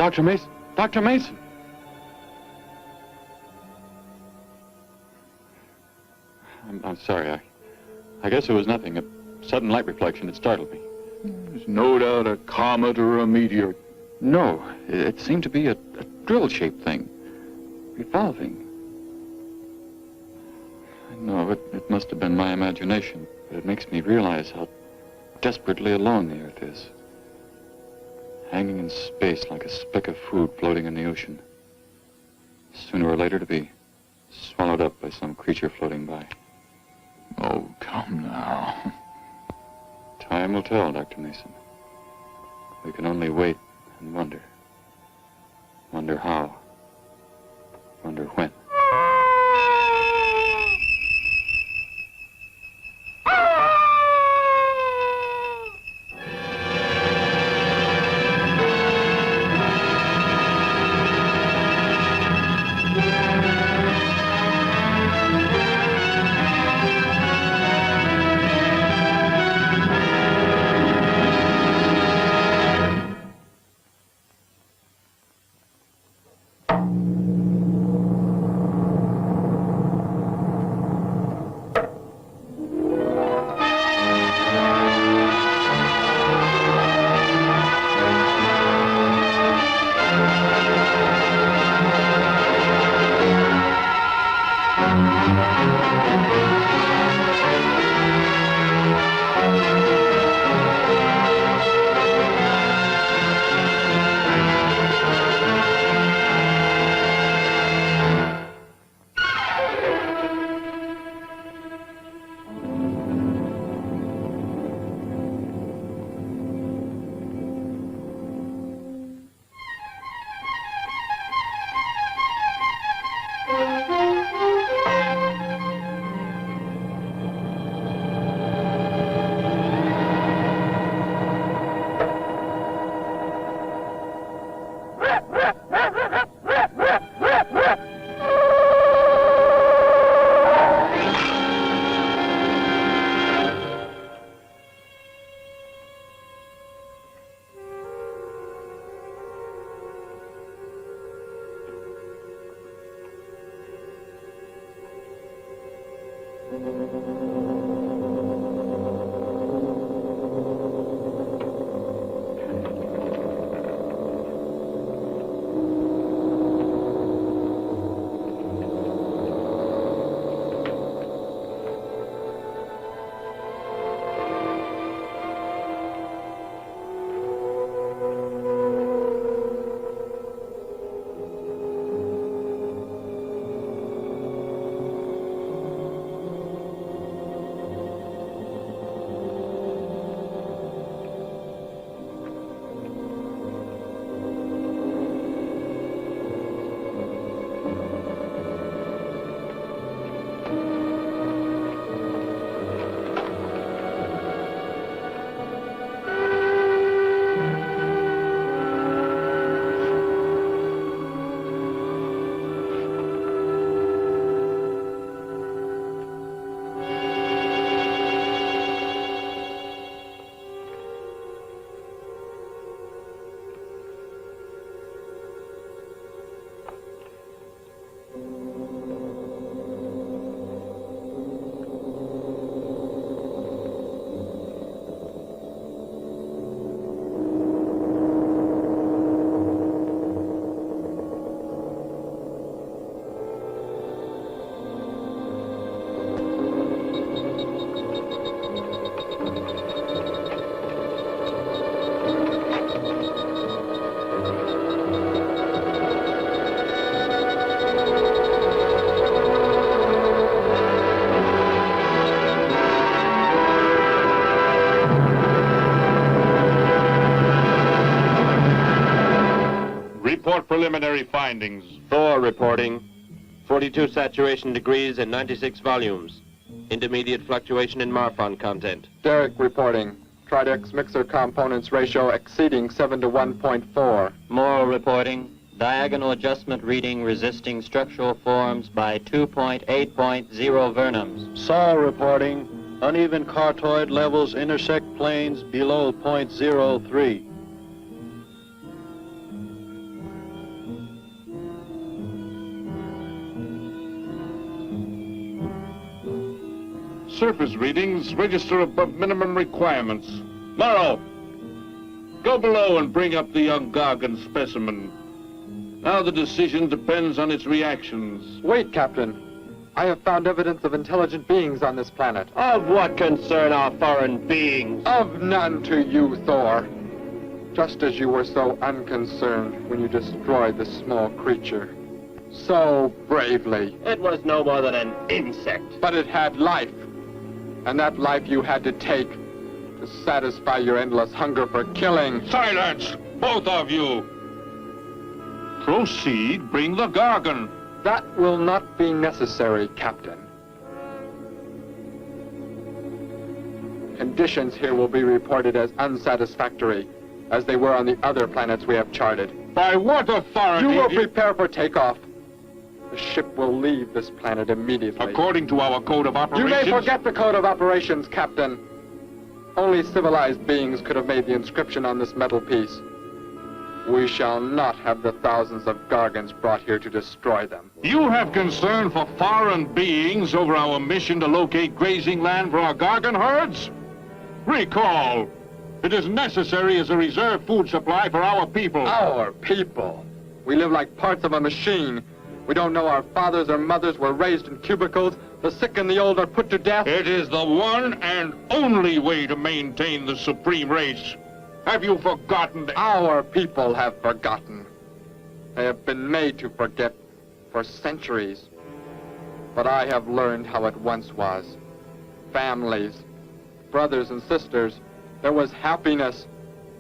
Dr. Mason! Dr. Mason! I'm sorry. I guess it was nothing. A sudden light reflection. It startled me. There's no doubt a comet or a meteor. No, it seemed to be a drill-shaped thing. Revolving. No, it must have been my imagination. But it makes me realize how desperately alone the Earth is. Hanging in space like a speck of food floating in the ocean. Sooner or later to be swallowed up by some creature floating by. Oh, come now. Time will tell, Dr. Mason. We can only wait and wonder. Wonder how. Wonder when. Report preliminary findings. Thor reporting. 42 saturation degrees and 96 volumes. Intermediate fluctuation in Marfan content. Derek reporting. Tridex mixer components ratio exceeding 7 to 1.4. Morrow reporting. Diagonal adjustment reading resisting structural forms by 2.8.0 vernums. Saul reporting. Uneven cartoid levels intersect planes below .03. surface readings register above minimum requirements. Morrow, go below and bring up the young Gargon specimen. Now the decision depends on its reactions. Wait, Captain. I have found evidence of intelligent beings on this planet. Of what concern are foreign beings? Of none to you, Thor. Just as you were so unconcerned when you destroyed the small creature. So bravely. It was no more than an insect. But it had life. And that life you had to take to satisfy your endless hunger for killing. Silence, both of you! Proceed, bring the Gargon. That will not be necessary, Captain. Conditions here will be reported as unsatisfactory, as they were on the other planets we have charted. By what authority? You will prepare for takeoff. The ship will leave this planet immediately. According to our code of operations? You may forget the code of operations, Captain. Only civilized beings could have made the inscription on this metal piece. We shall not have the thousands of Gargons brought here to destroy them. You have concern for foreign beings over our mission to locate grazing land for our Gargon herds? Recall, it is necessary as a reserve food supply for our people. Our people? We live like parts of a machine. We don't know our fathers or mothers were raised in cubicles. The sick and the old are put to death. It is the one and only way to maintain the supreme race. Have you forgotten that? Our people have forgotten. They have been made to forget for centuries. But I have learned how it once was. Families, brothers and sisters. There was happiness.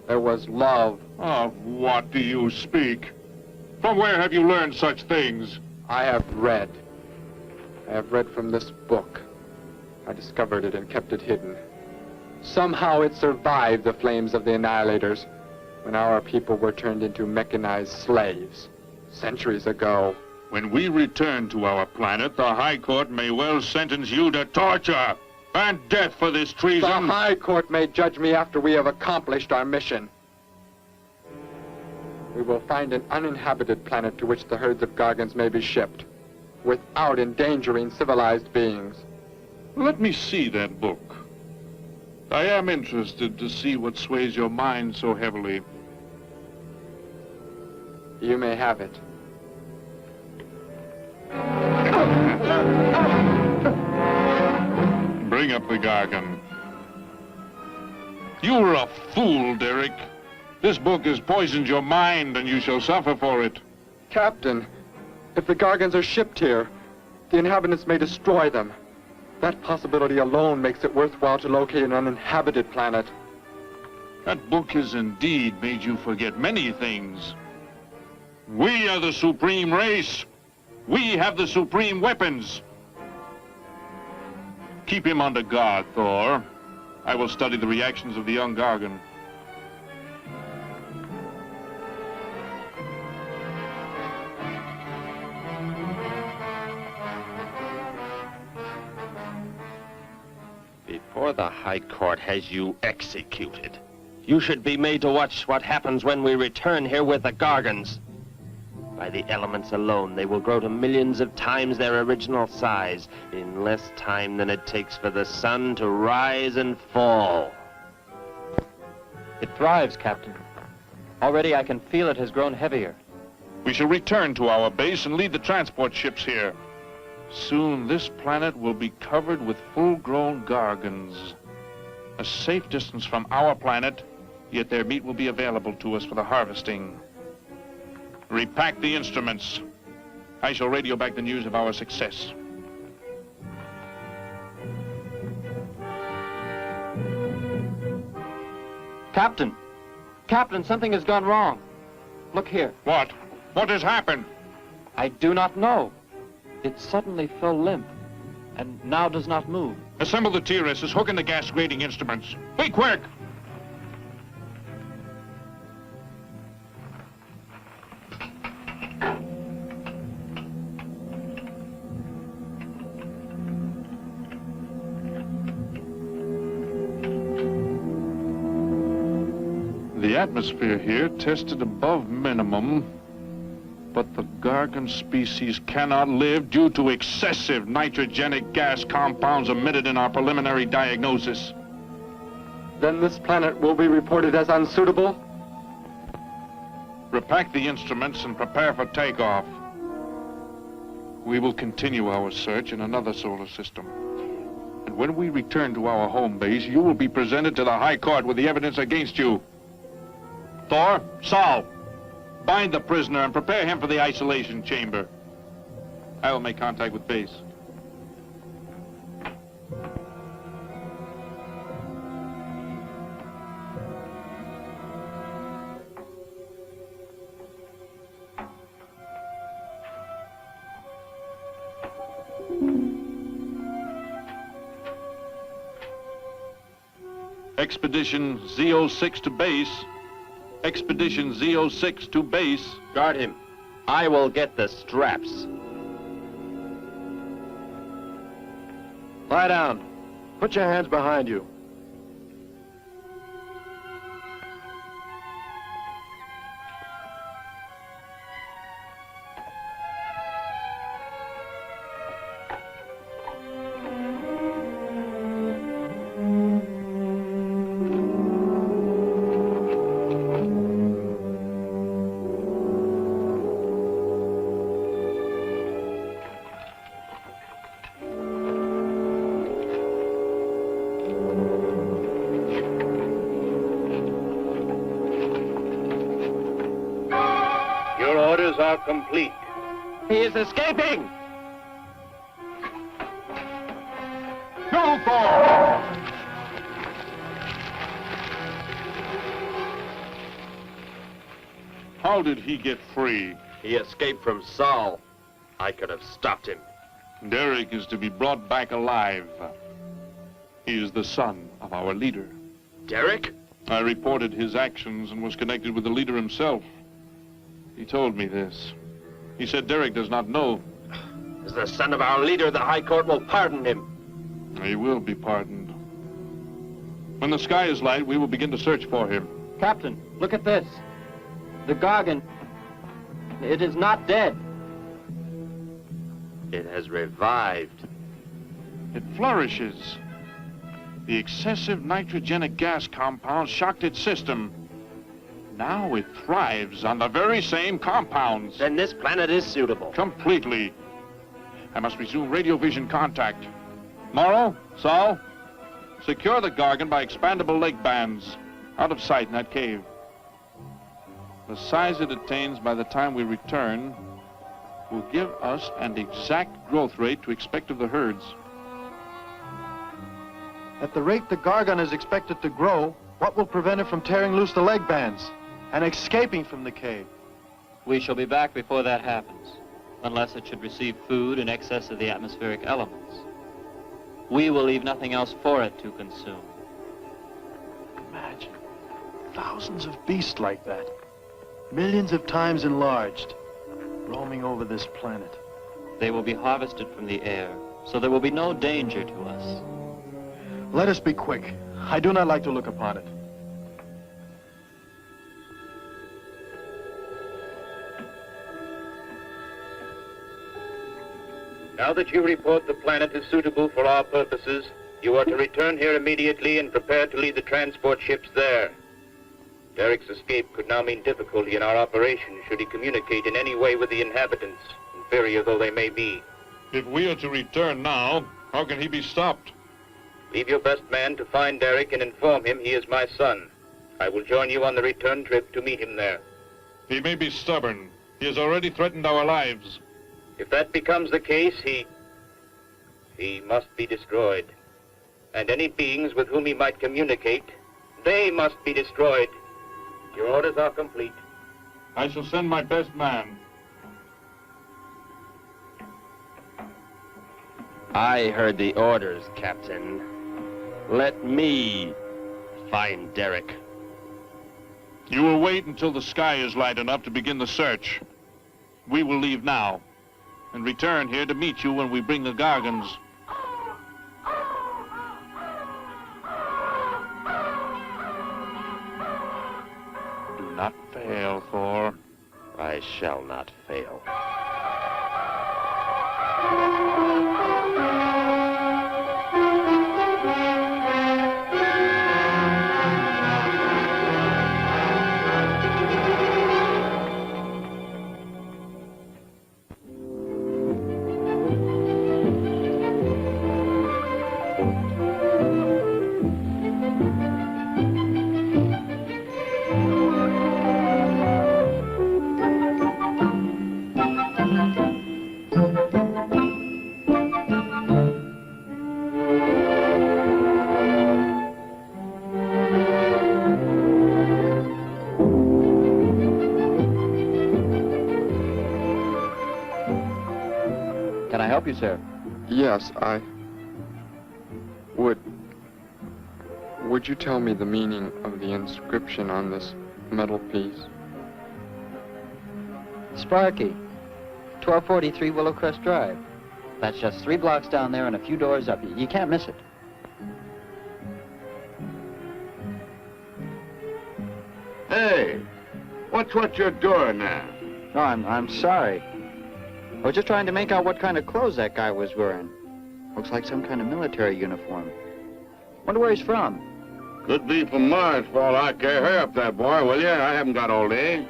There was love. Of what do you speak? From where have you learned such things? I have read. I have read from this book. I discovered it and kept it hidden. Somehow it survived the flames of the Annihilators when our people were turned into mechanized slaves centuries ago. When we return to our planet, the High Court may well sentence you to torture and death for this treason. The High Court may judge me after we have accomplished our mission. We will find an uninhabited planet to which the herds of Gargons may be shipped, without endangering civilized beings. Let me see that book. I am interested to see what sways your mind so heavily. You may have it. Bring up the Gargon. You were a fool, Derek. This book has poisoned your mind, and you shall suffer for it. Captain, if the Gargons are shipped here, the inhabitants may destroy them. That possibility alone makes it worthwhile to locate an uninhabited planet. That book has indeed made you forget many things. We are the supreme race. We have the supreme weapons. Keep him under guard, Thor. I will study the reactions of the young Gargon. Before the High Court has you executed, you should be made to watch what happens when we return here with the Gargons. By the elements alone, they will grow to millions of times their original size in less time than it takes for the sun to rise and fall. It thrives, Captain. Already I can feel it has grown heavier. We shall return to our base and lead the transport ships here. Soon this planet will be covered with full-grown Gargons. A safe distance from our planet, yet their meat will be available to us for the harvesting. Repack the instruments. I shall radio back the news of our success. Captain! Captain, something has gone wrong. Look here. What? What has happened? I do not know. It suddenly fell limp, and now does not move. Assemble the TRSs, hook in the gas grading instruments. Be quick! The atmosphere here tested above minimum. But the Gargon species cannot live due to excessive nitrogenic gas compounds emitted in our preliminary diagnosis. Then this planet will be reported as unsuitable? Repack the instruments and prepare for takeoff. We will continue our search in another solar system. And when we return to our home base, you will be presented to the High Court with the evidence against you. Thor, Saul, bind the prisoner and prepare him for the isolation chamber. I will make contact with base. Expedition Z06 to base. Expedition Z06 to base. Guard him. I will get the straps. Lie down. Put your hands behind you. Are complete. He is escaping! Go, Thor! How did he get free? He escaped from Saul. I could have stopped him. Derek is to be brought back alive. He is the son of our leader. Derek? I reported his actions and was connected with the leader himself. He told me this. He said Derek does not know. As the son of our leader, the High Court will pardon him. He will be pardoned. When the sky is light, we will begin to search for him. Captain, look at this. The Gargon. It is not dead. It has revived. It flourishes. The excessive nitrogenic gas compound shocked its system. Now it thrives on the very same compounds. Then this planet is suitable. Completely. I must resume radio vision contact. Morrow, Saul, secure the Gargon by expandable leg bands. Out of sight in that cave. The size it attains by the time we return will give us an exact growth rate to expect of the herds. At the rate the Gargon is expected to grow, what will prevent it from tearing loose the leg bands and escaping from the cave? We shall be back before that happens, unless it should receive food in excess of the atmospheric elements. We will leave nothing else for it to consume. Imagine thousands of beasts like that, millions of times enlarged, roaming over this planet. They will be harvested from the air, so there will be no danger to us. Let us be quick. I do not like to look upon it. Now that you report the planet is suitable for our purposes, you are to return here immediately and prepare to lead the transport ships there. Derek's escape could now mean difficulty in our operation should he communicate in any way with the inhabitants, inferior though they may be. If we are to return now, how can he be stopped? Leave your best man to find Derek and inform him he is my son. I will join you on the return trip to meet him there. He may be stubborn. He has already threatened our lives. If that becomes the case, he must be destroyed. And any beings with whom he might communicate, they must be destroyed. Your orders are complete. I shall send my best man. I heard the orders, Captain. Let me find Derek. You will wait until the sky is light enough to begin the search. We will leave now and return here to meet you when we bring the Gargons. Do not fail, Thor. I I shall not fail. Can I help you, sir? Yes, Would you tell me the meaning of the inscription on this metal piece? Sparky, 1243 Willowcrest Drive. That's just 3 blocks down there and a few doors up. You can't miss it. Hey, watch what you're doing now. No, I'm sorry. I was just trying to make out what kind of clothes that guy was wearing. Looks like some kind of military uniform. Wonder where he's from. Could be from Mars for all I care. Hurry up that boy, will you? I haven't got all day.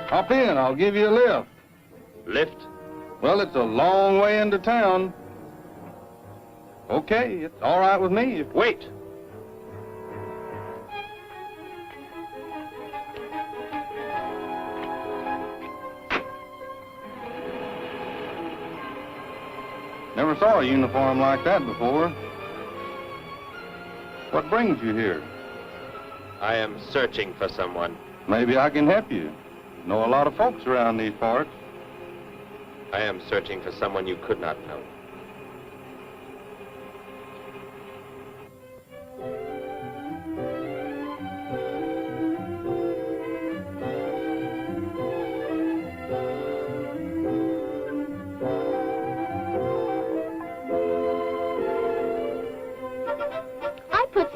Hop in, I'll give you a lift. Lift? Well, it's a long way into town. Okay, it's all right with me. Wait! Never saw a uniform like that before. What brings you here? I am searching for someone. Maybe I can help you. Know a lot of folks around these parts. I am searching for someone you could not know.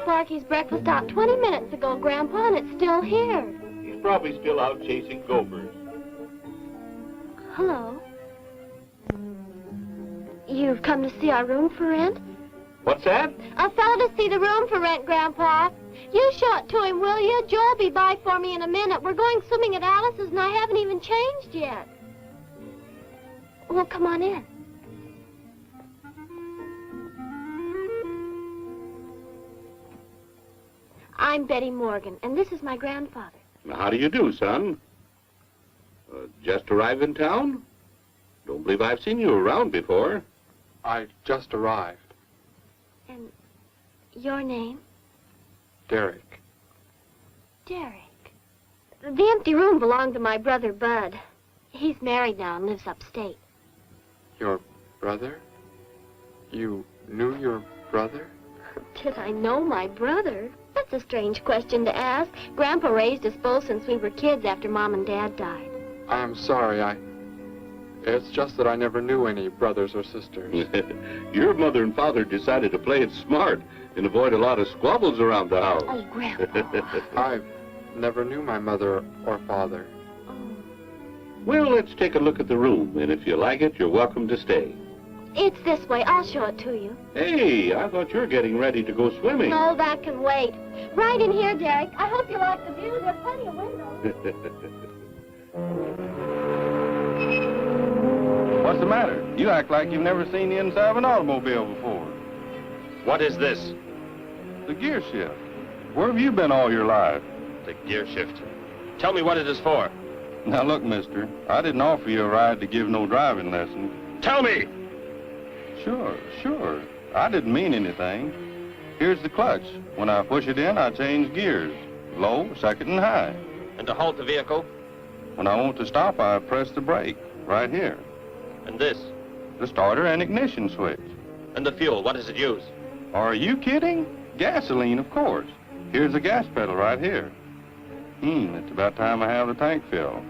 Sparky's breakfast out 20 minutes ago, Grandpa, and it's still here. He's probably still out chasing gophers. Hello. You've come to see our room for rent? What's that? A fellow to see the room for rent, Grandpa. You show it to him, will you? Joe'll be by for me in a minute. We're going swimming at Alice's, and I haven't even changed yet. Well, come on in. I'm Betty Morgan, and this is my grandfather. How do you do, son? Just arrived in town? Don't believe I've seen you around before. I just arrived. And your name? Derek. Derek. The empty room belonged to my brother, Bud. He's married now and lives upstate. Your brother? You knew your brother? Did I know my brother? That's a strange question to ask. Grandpa raised us both since we were kids after Mom and Dad died. I'm sorry, It's just that I never knew any brothers or sisters. Your mother and father decided to play it smart and avoid a lot of squabbles around the house. Oh, Grandpa. I never knew my mother or father. Oh. Well, let's take a look at the room, and if you like it, you're welcome to stay. It's this way. I'll show it to you. Hey, I thought you were getting ready to go swimming. No, that can wait. Right in here, Derek. I hope you like the view. There are plenty of windows. What's the matter? You act like you've never seen the inside of an automobile before. What is this? The gear shift. Where have you been all your life? The gear shift. Tell me what it is for. Now look, mister, I didn't offer you a ride to give no driving lesson. Tell me! Sure. I didn't mean anything. Here's the clutch. When I push it in, I change gears. Low, second, and high. And to halt the vehicle? When I want to stop, I press the brake, right here. And this? The starter and ignition switch. And the fuel, what does it use? Are you kidding? Gasoline, of course. Here's the gas pedal right here. It's about time I have the tank filled.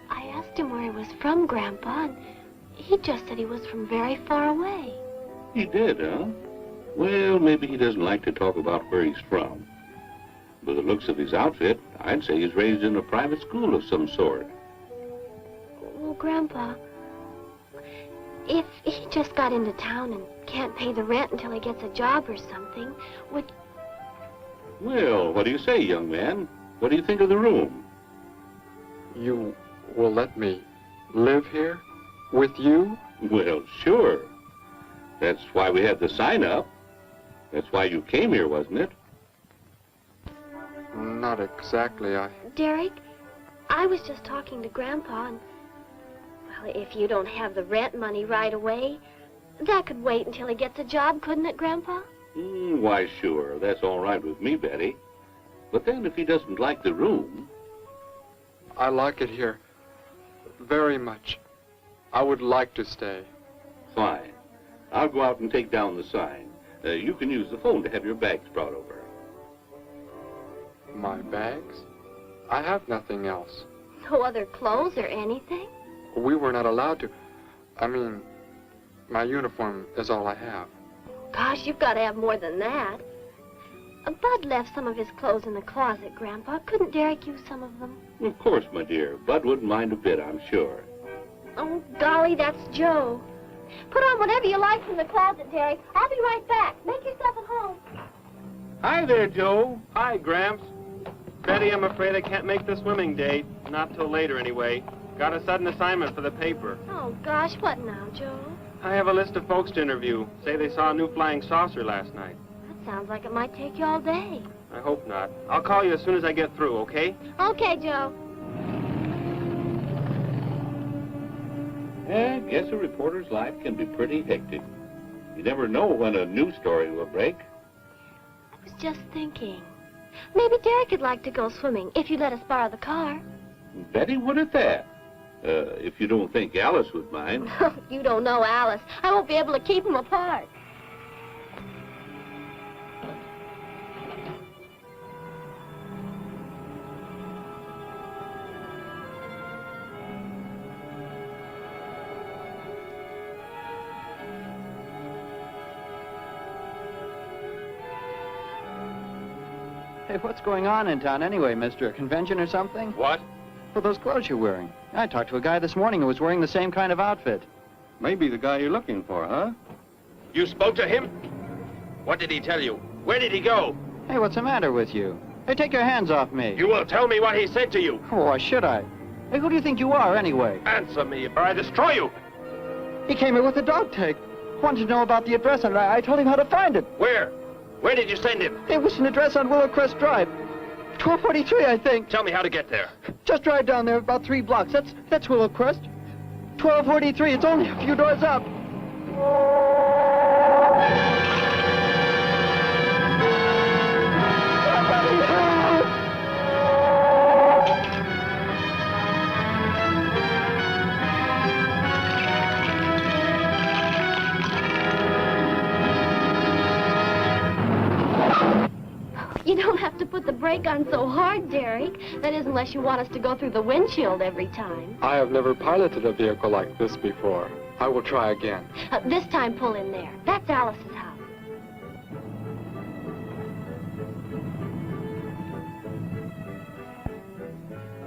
I asked him where he was from, Grandpa, and he just said he was from very far away. He did, huh? Well, maybe he doesn't like to talk about where he's from. By the looks of his outfit, I'd say he's raised in a private school of some sort. Well, Grandpa, if he just got into town and can't pay the rent until he gets a job or something, would... Well, what do you say, young man? What do you think of the room? You will let me live here with you? Well, sure. That's why we had the sign up. That's why you came here, wasn't it? Not exactly, Derek, I was just talking to Grandpa, and... Well, if you don't have the rent money right away, that could wait until he gets a job, couldn't it, Grandpa? Why, sure. That's all right with me, Betty. But then if he doesn't like the room... I like it here very much. I would like to stay. Fine. I'll go out and take down the sign. You can use the phone to have your bags brought over. My bags? I have nothing else. No other clothes or anything? We were not allowed to. I mean, my uniform is all I have. Gosh, you've got to have more than that. Bud left some of his clothes in the closet, Grandpa. Couldn't Derek use some of them? Of course, my dear. Bud wouldn't mind a bit, I'm sure. Oh, golly, that's Joe. Put on whatever you like from the closet, Derek. I'll be right back. Make yourself at home. Hi there, Joe. Hi, Gramps. Betty, I'm afraid I can't make the swimming date. Not till later, anyway. Got a sudden assignment for the paper. Oh, gosh, what now, Joe? I have a list of folks to interview. Say they saw a new flying saucer last night. That sounds like it might take you all day. I hope not. I'll call you as soon as I get through, okay? Okay, Joe. I guess a reporter's life can be pretty hectic. You never know when a news story will break. I was just thinking. Maybe Derek would like to go swimming if you let us borrow the car. Betty would at that. If you don't think Alice would mind. You don't know Alice. I won't be able to keep them apart. Hey, what's going on in town anyway, mister? A convention or something? What? For those clothes you're wearing. I talked to a guy this morning who was wearing the same kind of outfit. Maybe the guy you're looking for, huh? You spoke to him? What did he tell you? Where did he go? Hey, what's the matter with you? Hey, take your hands off me. You will tell me what he said to you. Oh, why should I? Hey, who do you think you are, anyway? Answer me, or I destroy you. He came here with a dog tag. Wanted to know about the address, and I told him how to find it. Where? Where did you send him? It was an address on Willow Crest Drive. 1243, I think. Tell me how to get there. Just drive down there about 3 blocks. That's Willow Crest. 1243. It's only a few doors up. Somebody help! You don't have to put the brake on so hard, Derek. That is, unless you want us to go through the windshield every time. I have never piloted a vehicle like this before. I will try again. This time, pull in there. That's Alice's house.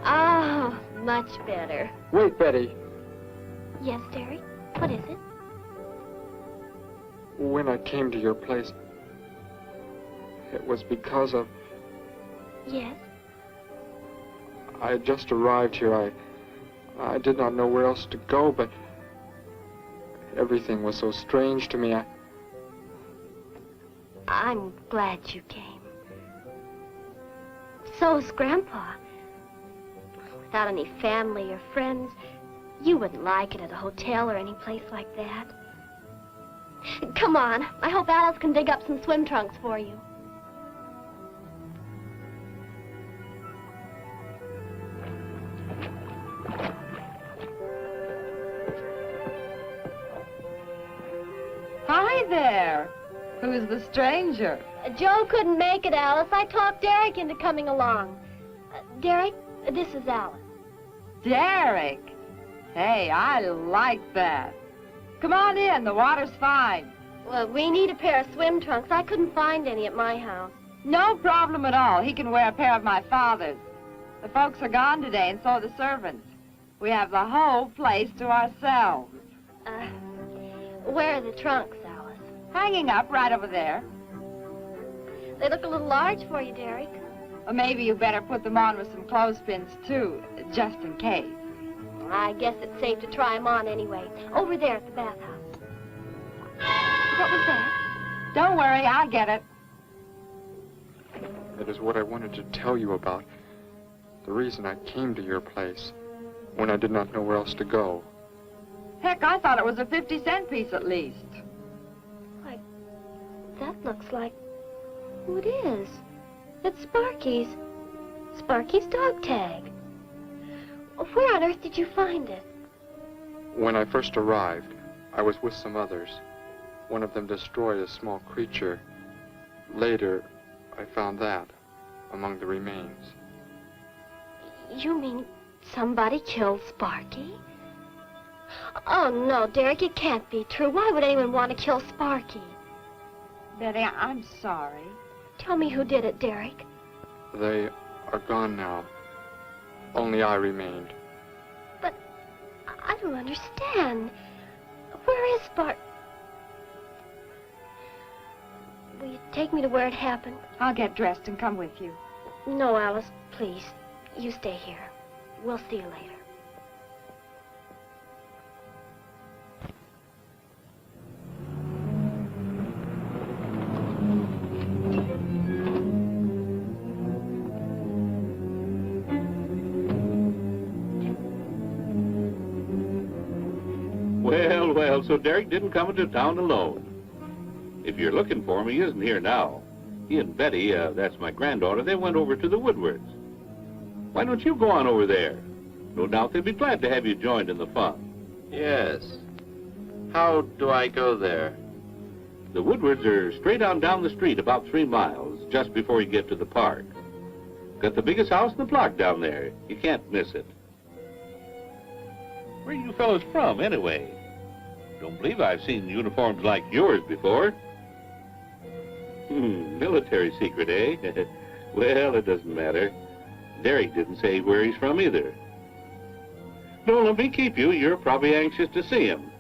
Ah, much better. Wait, Betty. Yes, Derek? What is it? When I came to your place, it was because of... Yes? I had just arrived here. I did not know where else to go, but everything was so strange to me. I'm glad you came. So's Grandpa. Without any family or friends, you wouldn't like it at a hotel or any place like that. Come on. I hope Alice can dig up some swim trunks for you. Hi there. Who's the stranger? Joe couldn't make it, Alice. I talked Derek into coming along. Derek, this is Alice. Derek. Hey, I like that. Come on in, the water's fine. Well, we need a pair of swim trunks. I couldn't find any at my house. No problem at all. He can wear a pair of my father's. The folks are gone today, and so are the servants. We have the whole place to ourselves. Where are the trunks, Alice? Hanging up right over there. They look a little large for you, Derek. Or maybe you better put them on with some clothespins, too, just in case. I guess it's safe to try them on anyway. Over there at the bathhouse. What was that? Don't worry, I'll get it. That is what I wanted to tell you about. The reason I came to your place when I did not know where else to go. Heck, I thought it was a 50-cent piece at least. Why, that looks like who it is. It's Sparky's. Sparky's dog tag. Where on earth did you find it? When I first arrived, I was with some others. One of them destroyed a small creature. Later, I found that among the remains. You mean somebody killed Sparky? Oh, no, Derek, it can't be true. Why would anyone want to kill Sparky? Betty, I'm sorry. Tell me who did it, Derek. They are gone now. Only I remained. But I don't understand. Where is Sparky? Will you take me to where it happened? I'll get dressed and come with you. No, Alice, please. You stay here. We'll see you later. Well, so Derek didn't come into town alone. If you're looking for him, he isn't here now. He and Betty, that's my granddaughter, they went over to the Woodwards. Why don't you go on over there? No doubt they'd be glad to have you joined in the fun. Yes. How do I go there? The Woodwards are straight on down the street about 3 miles, just before you get to the park. Got the biggest house in the block down there. You can't miss it. Where are you fellows from, anyway? Don't believe I've seen uniforms like yours before. Military secret, eh? Well, it doesn't matter. Derek didn't say where he's from either. Don't let me keep you. You're probably anxious to see him.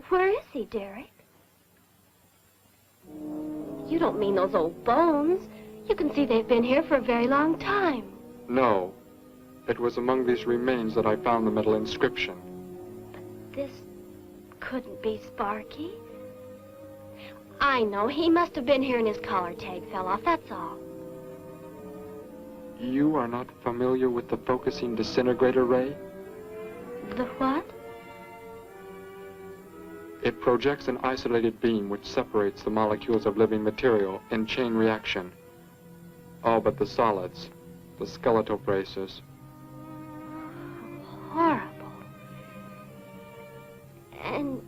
Where is he, Derek? You don't mean those old bones. You can see they've been here for a very long time. No. It was among these remains that I found the metal inscription. But this couldn't be Sparky. I know. He must have been here and his collar tag fell off, that's all. You are not familiar with the focusing disintegrator ray? The what? It projects an isolated beam which separates the molecules of living material in chain reaction. All but the solids, the skeletal braces. Horrible. And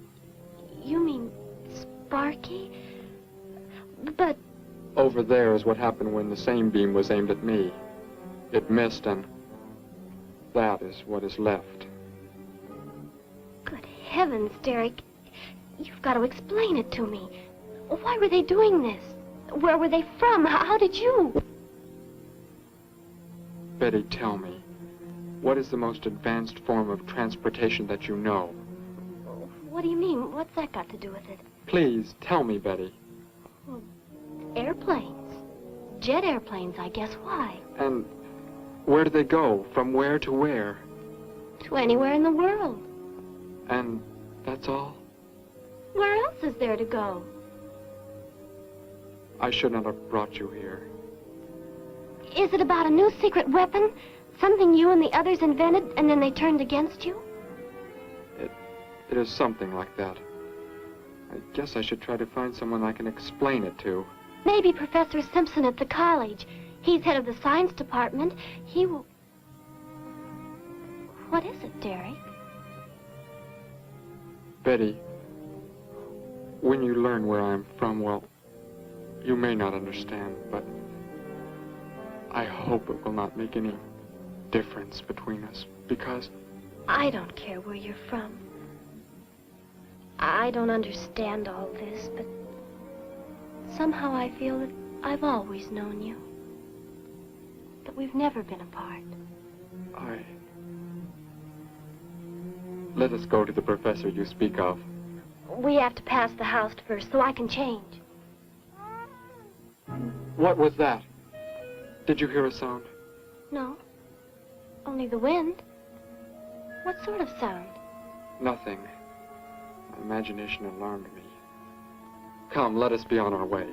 you mean Sparky? But... Over there is what happened when the same beam was aimed at me. It missed, and that is what is left. Good heavens, Derek. You've got to explain it to me. Why were they doing this? Where were they from? How did you? Betty, tell me, what is the most advanced form of transportation that you know? What do you mean? What's that got to do with it? Please, tell me, Betty. Well, airplanes. Jet airplanes, I guess. Why? And where do they go? From where to where? To anywhere in the world. And that's all? Where else is there to go? I should not have brought you here. Is it about a new secret weapon? Something you and the others invented and then they turned against you? It It is something like that. I guess I should try to find someone I can explain it to. Maybe Professor Simpson at the college. He's head of the science department. He will... What is it, Derek? Betty, when you learn where I'm from, well, you may not understand, but I hope it will not make any difference between us, because... I don't care where you're from. I don't understand all this, but somehow I feel that I've always known you. But we've never been apart. Let us go to the professor you speak of. We have to pass the house first, so I can change. What was that? Did you hear a sound? No. Only the wind. What sort of sound? Nothing. My imagination alarmed me. Come, let us be on our way.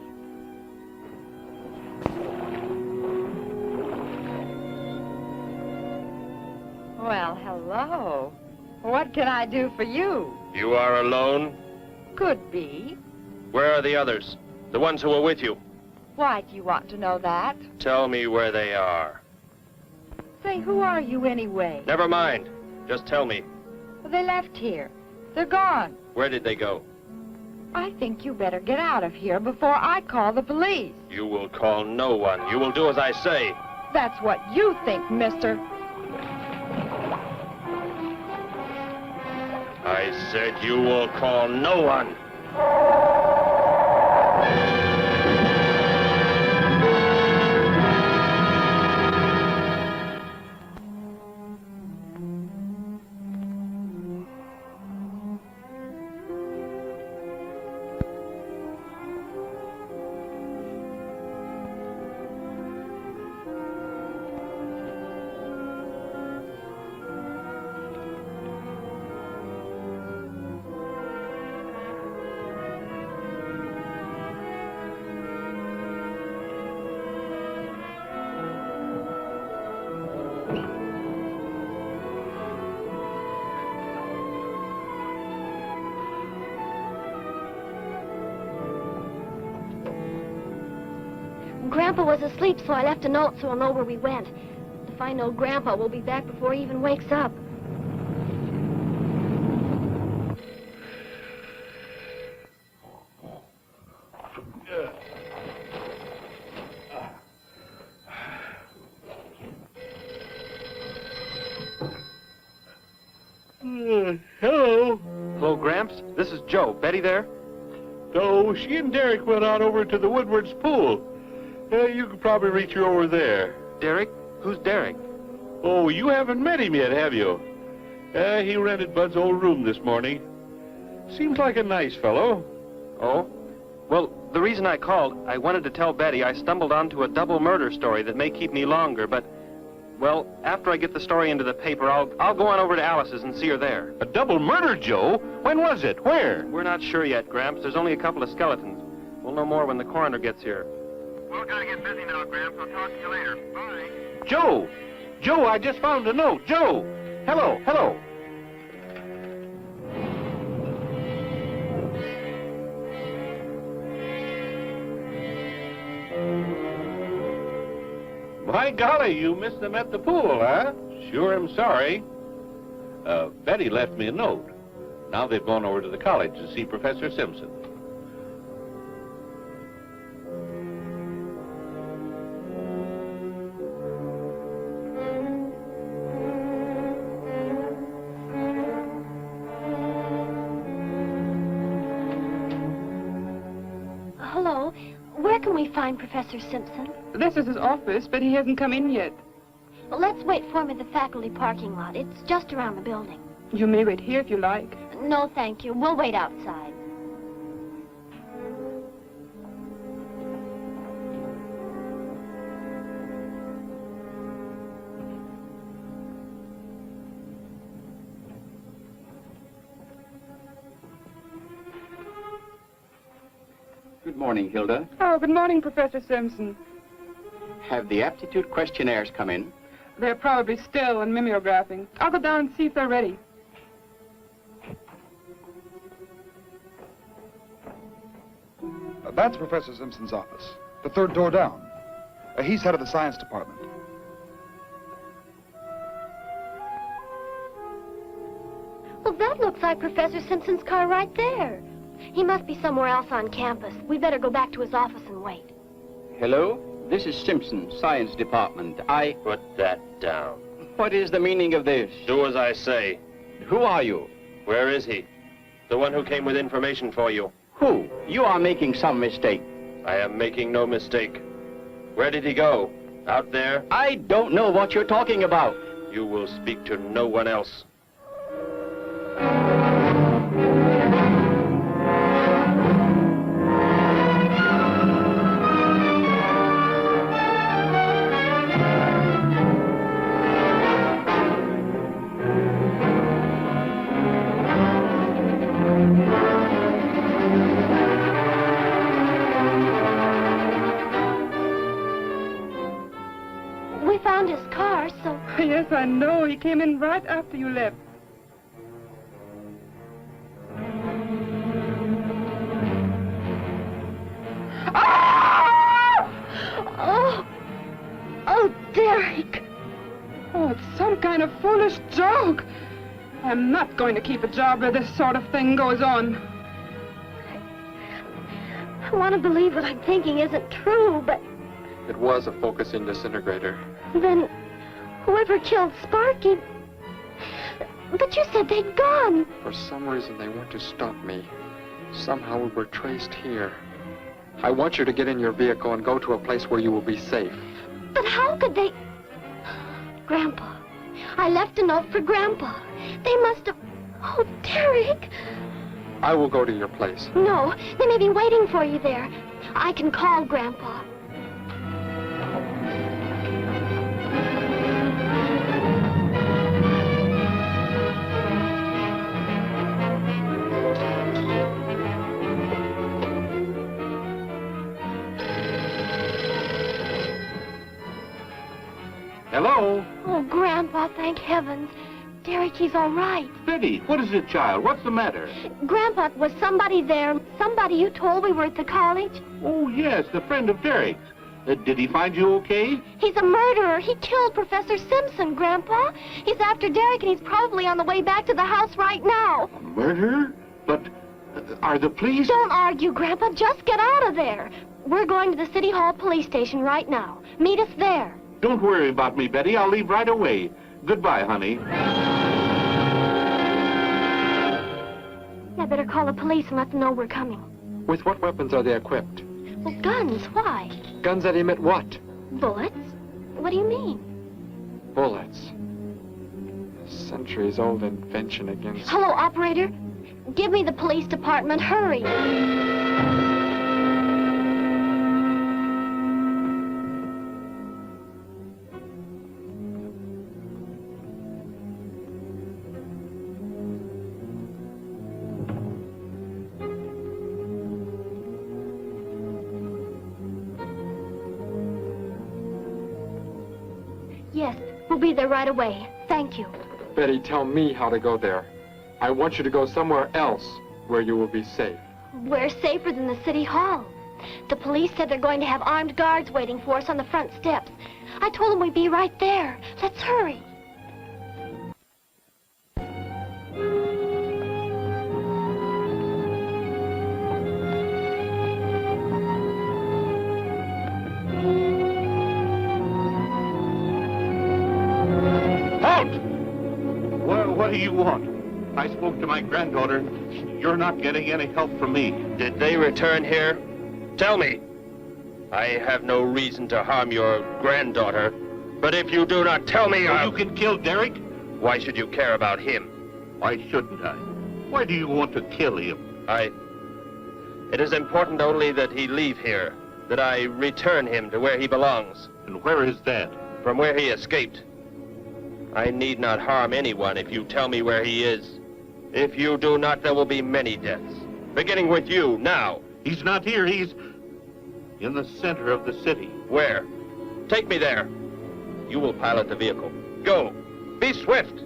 Well, hello. What can I do for you? You are alone? Could be. Where are the others? The ones who were with you? Why do you want to know that? Tell me where they are. Say, who are you anyway? Never mind. Just tell me. Well, they left here. They're gone. Where did they go? I think you better get out of here before I call the police. You will call no one. You will do as I say. That's what you think, mister. I said you will call no one. Grandpa was asleep, so I left a note so he'll know where we went. If I know Grandpa, we'll be back before he even wakes up. Hello. Hello, Gramps. This is Joe. Betty there? No, she and Derek went out over to the Woodward's pool. You could probably reach her over there. Derek? Who's Derek? Oh, you haven't met him yet, have you? He rented Bud's old room this morning. Seems like a nice fellow. Oh? Well, the reason I called, I wanted to tell Betty I stumbled onto a double murder story that may keep me longer, but, well, after I get the story into the paper, I'll go on over to Alice's and see her there. A double murder, Joe? When was it? Where? We're not sure yet, Gramps. There's only a couple of skeletons. We'll know more when the coroner gets here. We're gonna get busy now, Gramps. I'll talk to you later. Bye. Joe! Joe, I just found a note. Joe! Hello, hello. My golly, you missed them at the pool, huh? Sure am sorry. Betty left me a note. Now they've gone over to the college to see Professor Simpson. Hello. Where can we find Professor Simpson? This is his office, but he hasn't come in yet. Well, let's wait for him at the faculty parking lot. It's just around the building. You may wait here if you like. No, thank you. We'll wait outside. Good morning, Hilda. Oh, good morning, Professor Simpson. Have the aptitude questionnaires come in? They're probably still in mimeographing. I'll go down and see if they're ready. That's Professor Simpson's office. The third door down. He's head of the science department. Well, that looks like Professor Simpson's car right there. He must be somewhere else on campus. We better go back to his office and wait. Hello? This is Simpson, science department. Put that down. What is the meaning of this? Do as I say. Who are you? Where is he? The one who came with information for you. Who? You are making some mistake. I am making no mistake. Where did he go? Out there? I don't know what you're talking about. You will speak to no one else. We found his car, so... Yes, I know. He came in right after you left. Oh! Oh, Derek! Oh, it's some kind of foolish joke. I'm not going to keep a job where this sort of thing goes on. I want to believe what I'm thinking isn't true, but It was a focusing disintegrator. then whoever killed Sparky... But you said they'd gone. For some reason, they want to stop me. Somehow we were traced here. I want you to get in your vehicle and go to a place where you will be safe. But how could they... Grandpa. I left a note for Grandpa. They must have... Oh, Derek! I will go to your place. No, they may be waiting for you there. I can call Grandpa. Hello? Oh, Grandpa, thank heavens. Derek, he's all right. Betty, what is it, child? What's the matter? Grandpa, was somebody there? Somebody you told we were at the college? Oh, yes, the friend of Derek's. Did he find you okay? He's a murderer. He killed Professor Simpson, Grandpa. He's after Derek, and he's probably on the way back to the house right now. A murderer? But are the police... Don't argue, Grandpa. Just get out of there. We're going to the City Hall police station right now. Meet us there. Don't worry about me, Betty. I'll leave right away. Goodbye, honey. I better call the police and let them know we're coming. With what weapons are they equipped? Well, guns. Why? Guns that emit what? Bullets? What do you mean? Bullets. A centuries-old invention against... Hello, operator. Give me the police department. Hurry. Yes, we'll be there right away. Thank you. Betty, tell me how to go there. I want you to go somewhere else where you will be safe. We're safer than the City Hall. The police said they're going to have armed guards waiting for us on the front steps. I told them we'd be right there. Let's hurry. What do you want? I spoke to my granddaughter. You're not getting any help from me. Did they return here? Tell me. I have no reason to harm your granddaughter, but if you do not tell me, You can kill Derek? Why should you care about him? Why shouldn't I? Why do you want to kill him? It is important only that he leave here, that I return him to where he belongs. And where is that? From where he escaped. I need not harm anyone if you tell me where he is. If you do not, there will be many deaths. Beginning with you, now. He's not here. He's in the center of the city. Where? Take me there. You will pilot the vehicle. Go. Be swift.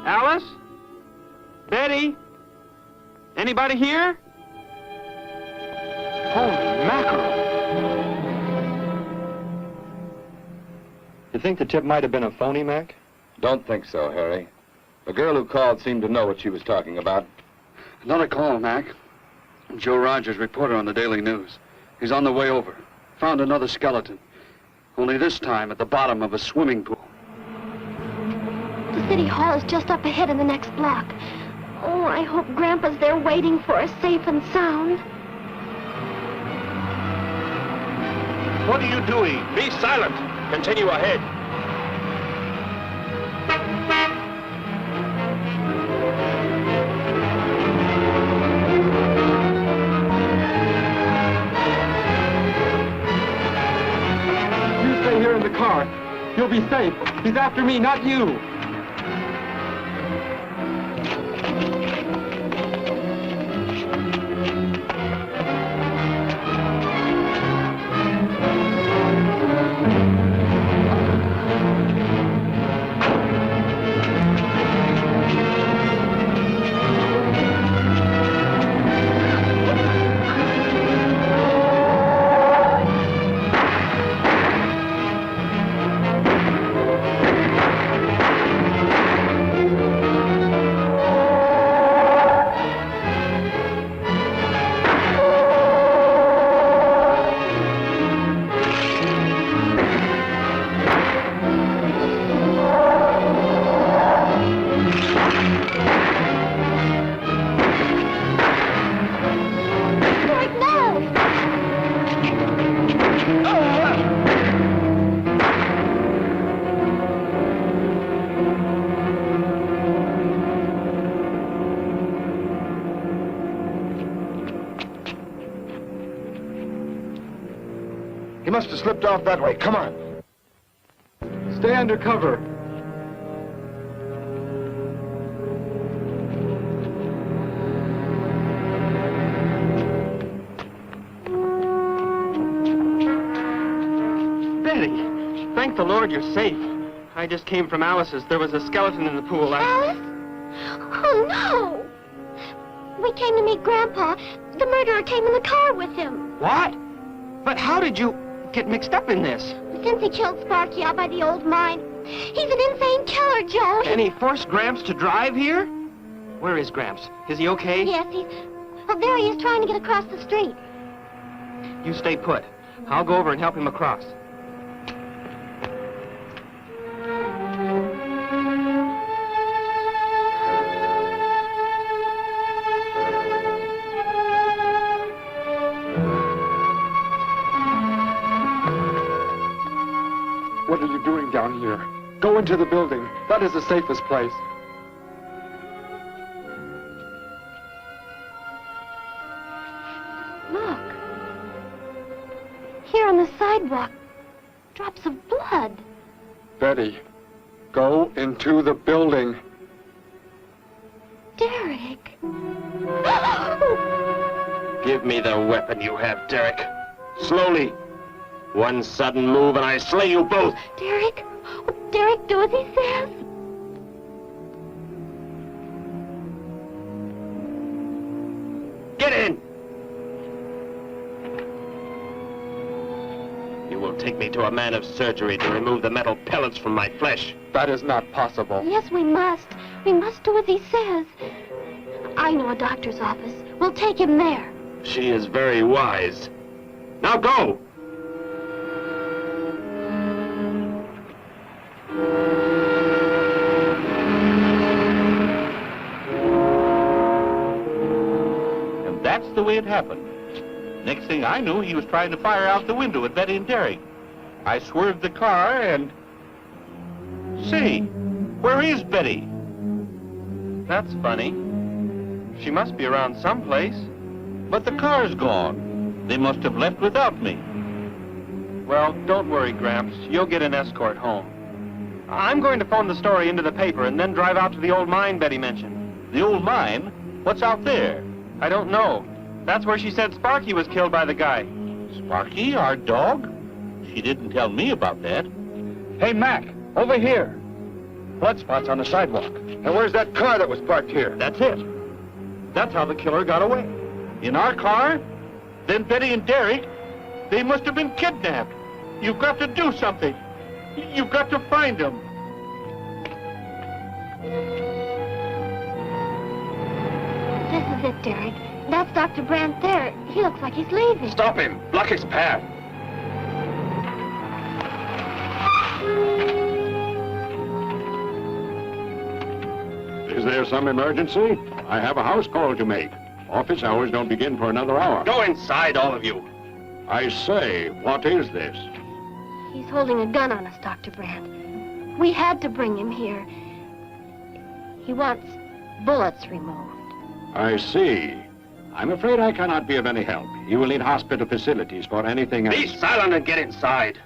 Alice? Betty? Anybody here? Holy mackerel. You think the tip might have been a phony, Mac? Don't think so, Harry. The girl who called seemed to know what she was talking about. Another call, Mac. Joe Rogers, reporter on the Daily News. He's on the way over. Found another skeleton. Only this time at the bottom of a swimming pool. The city hall is just up ahead in the next block. Oh, I hope Grandpa's there waiting for us safe and sound. What are you doing? Be silent. Continue ahead. You stay here in the car. You'll be safe. He's after me, not you. He must have slipped off that way. Come on. Stay under cover. Betty, thank the Lord you're safe. I just came from Alice's. There was a skeleton in the pool. Alice? Oh, no! We came to meet Grandpa. The murderer came in the car with him. What? But how did you get mixed up in this? Since he killed Sparky out by the old mine. He's an insane killer, Joe. And he forced Gramps to drive here? Where is Gramps? Is he okay? Yes, well, there he is trying to get across the street. You stay put. I'll go over and help him across. What are you doing down here? Go into the building. That is the safest place. Look. Here on the sidewalk. Drops of blood. Betty, go into the building. Derek. Give me the weapon you have, Derek. Slowly. One sudden move and I slay you both. Derek? Derek, do as he says. Get in! You will take me to a man of surgery to remove the metal pellets from my flesh. That is not possible. Yes, we must. We must do as he says. I know a doctor's office. We'll take him there. She is very wise. Now go! And that's the way it happened. Next thing I knew, he was trying to fire out the window at Betty and Derek. I swerved the car and... Say, where is Betty? That's funny. She must be around someplace. But the car's gone. They must have left without me. Well, don't worry, Gramps. You'll get an escort home. I'm going to phone the story into the paper and then drive out to the old mine Betty mentioned. The old mine? What's out there? I don't know. That's where she said Sparky was killed by the guy. Sparky, our dog? She didn't tell me about that. Hey, Mac, over here. Blood spots on the sidewalk. And where's that car that was parked here? That's it. That's how the killer got away. In our car? Then Betty and Derek, they must have been kidnapped. You've got to do something. You've got to find them. This is it, Derek. That's Dr. Brandt there. He looks like he's leaving. Stop him! Block his path! Is there some emergency? I have a house call to make. Office hours don't begin for another hour. Go inside, all of you. I say, what is this? He's holding a gun on us, Dr. Brandt. We had to bring him here. He wants bullets removed. I see. I'm afraid I cannot be of any help. You will need hospital facilities for anything else. Be silent and get inside.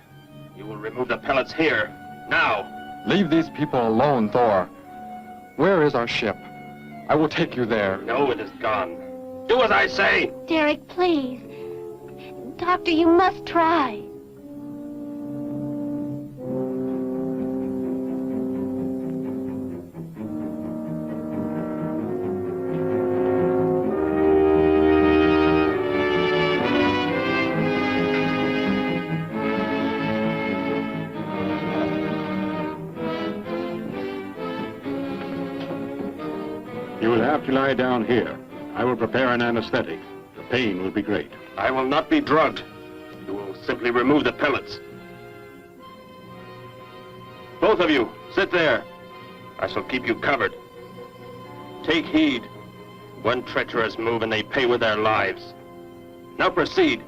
You will remove the pellets here, now. Leave these people alone, Thor. Where is our ship? I will take you there. No, it is gone. Do as I say! Derek, please. Doctor, you must try. You will have to lie down here. I will prepare an anesthetic. The pain will be great. I will not be drugged. You will simply remove the pellets. Both of you, sit there. I shall keep you covered. Take heed. One treacherous move and they pay with their lives. Now proceed.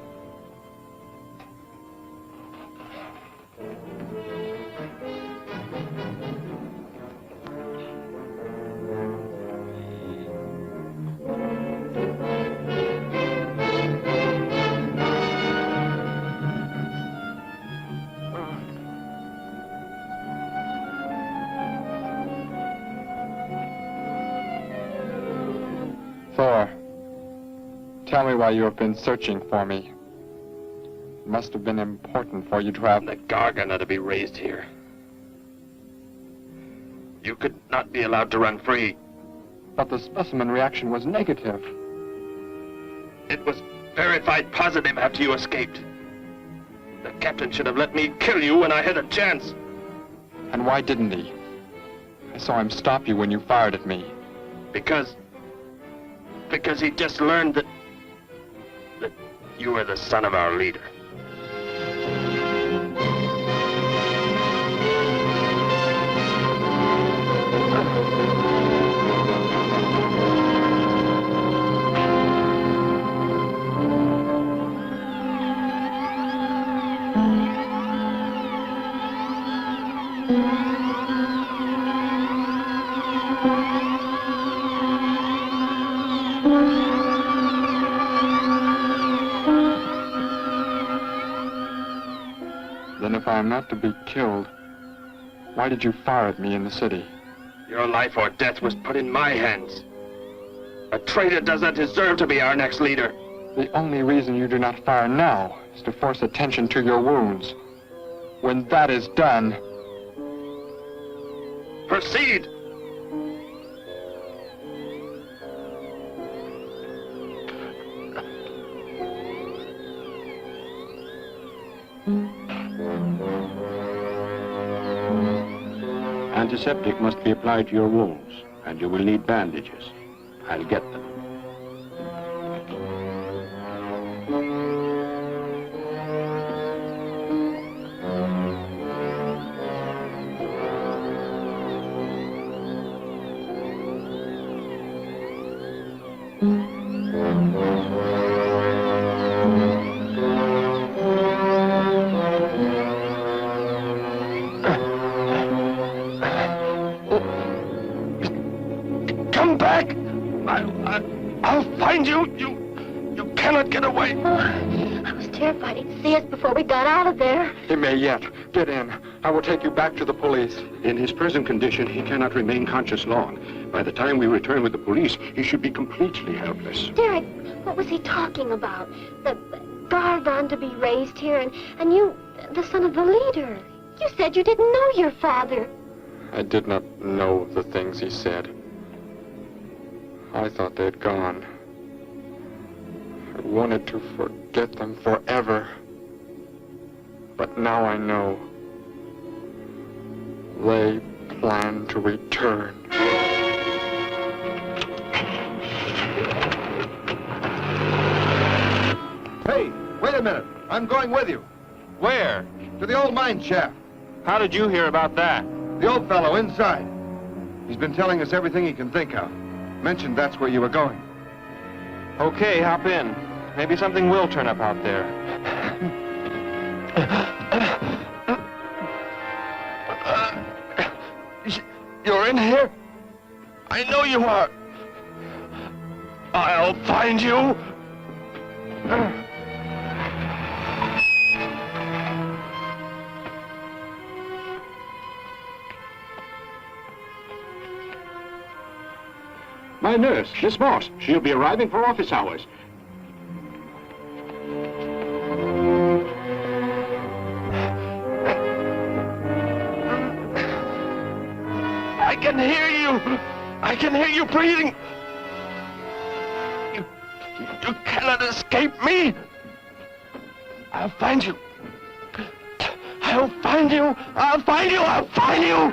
Thor, tell me why you have been searching for me. It must have been important for you to have... The Gargon are to be raised here. You could not be allowed to run free. But the specimen reaction was negative. It was verified positive after you escaped. The captain should have let me kill you when I had a chance. And why didn't he? I saw him stop you when you fired at me. Because he just learned that you were the son of our leader. Then if I am not to be killed, why did you fire at me in the city? Your life or death was put in my hands. A traitor does not deserve to be our next leader. The only reason you do not fire now is to force attention to your wounds. When that is done... Proceed! Antiseptic must be applied to your wounds, and you will need bandages. I'll get them. Come back! I'll find you! You cannot get away! I was terrified he'd see us before we got out of there. He may yet. Get in. I will take you back to the police. In his present condition, he cannot remain conscious long. By the time we return with the police, he should be completely helpless. Derek, what was he talking about? The Gargon to be raised here, and you, the son of the leader. You said you didn't know your father. I did not know the things he said. I thought they'd gone. I wanted to forget them forever. But now I know. They plan to return. Hey, wait a minute. I'm going with you. Where? To the old mine shaft. How did you hear about that? The old fellow inside. He's been telling us everything he can think of. Mentioned that's where you were going. Okay, hop in. Maybe something will turn up out there. You're in here? I know you are. I'll find you. My nurse, Miss Moss. She'll be arriving for office hours. I can hear you. I can hear you breathing. You cannot escape me. I'll find you. I'll find you. I'll find you. I'll find you.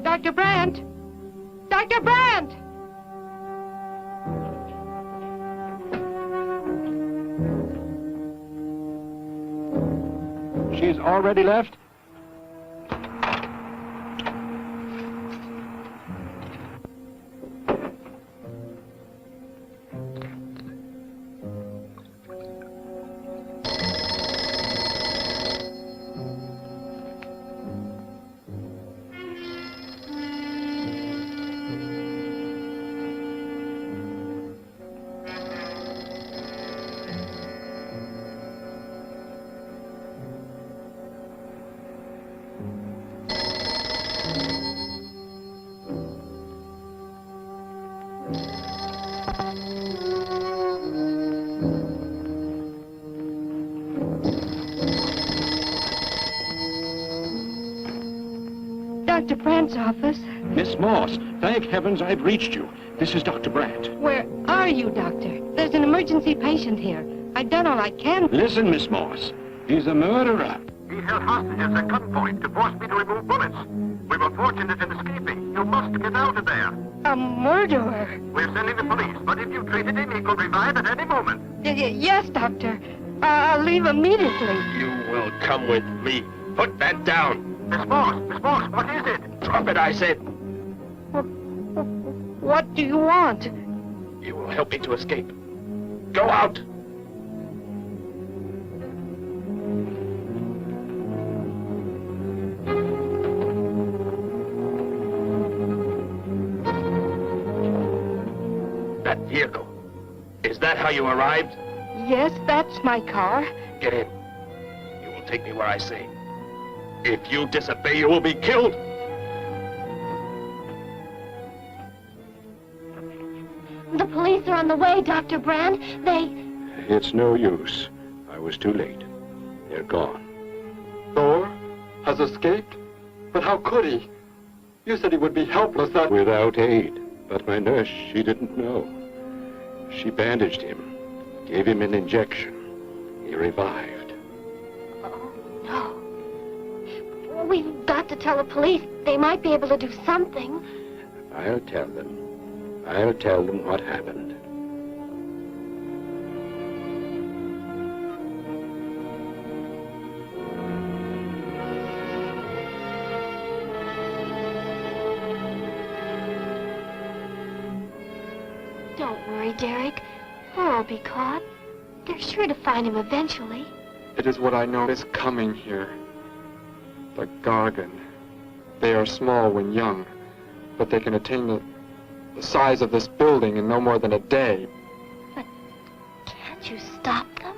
Dr. Brandt! Dr. Brandt! She's already left? Dr. Brandt's office. Miss Moss, thank heavens I've reached you. This is Dr. Brandt. Where are you, Doctor? There's an emergency patient here. I've done all I can. Listen, Miss Moss. He's a murderer. He held hostages at gunpoint to force me to remove bullets. We were fortunate in escaping. You must get out of there. A murderer? We're sending the police, but if you treated him, he could revive at any moment. Yes, Doctor. I'll leave immediately. You will come with me. Put that down. Miss Moss, what is it? Drop it, I said. What do you want? You will help me to escape. Go out. That vehicle. Is that how you arrived? Yes, that's my car. Get in. You will take me where I say. If you disobey, you will be killed. The police are on the way, Dr. Brandt. It's no use. I was too late. They're gone. Thor has escaped? But how could he? You said he would be helpless. Without aid. But my nurse, she didn't know. She bandaged him, gave him an injection. He revived. Oh, no. We've got to tell the police. They might be able to do something. I'll tell them. I'll tell them what happened. Don't worry, Derek. Thor will be caught. They're sure to find him eventually. It is what I know is coming here. The Gargon. They are small when young, but they can attain the the size of this building in no more than a day. Can't you stop them?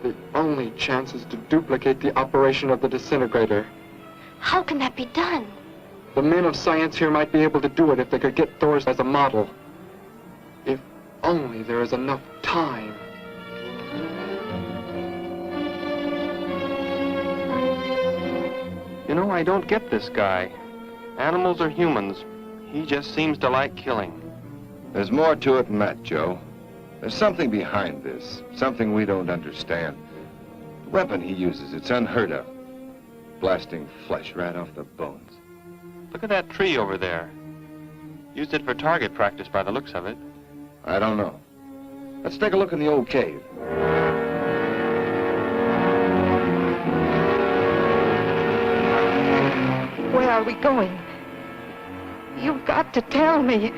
The only chance is to duplicate the operation of the disintegrator. How can that be done? The men of science here might be able to do it if they could get Thor's as a model. If only there is enough time. You know, I don't get this guy. Animals or humans, he just seems to like killing. There's more to it than that, Joe. There's something behind this, something we don't understand. The weapon he uses, it's unheard of. Blasting flesh right off the bones. Look at that tree over there. Used it for target practice by the looks of it. I don't know. Let's take a look in the old cave. Where are we going? You've got to tell me.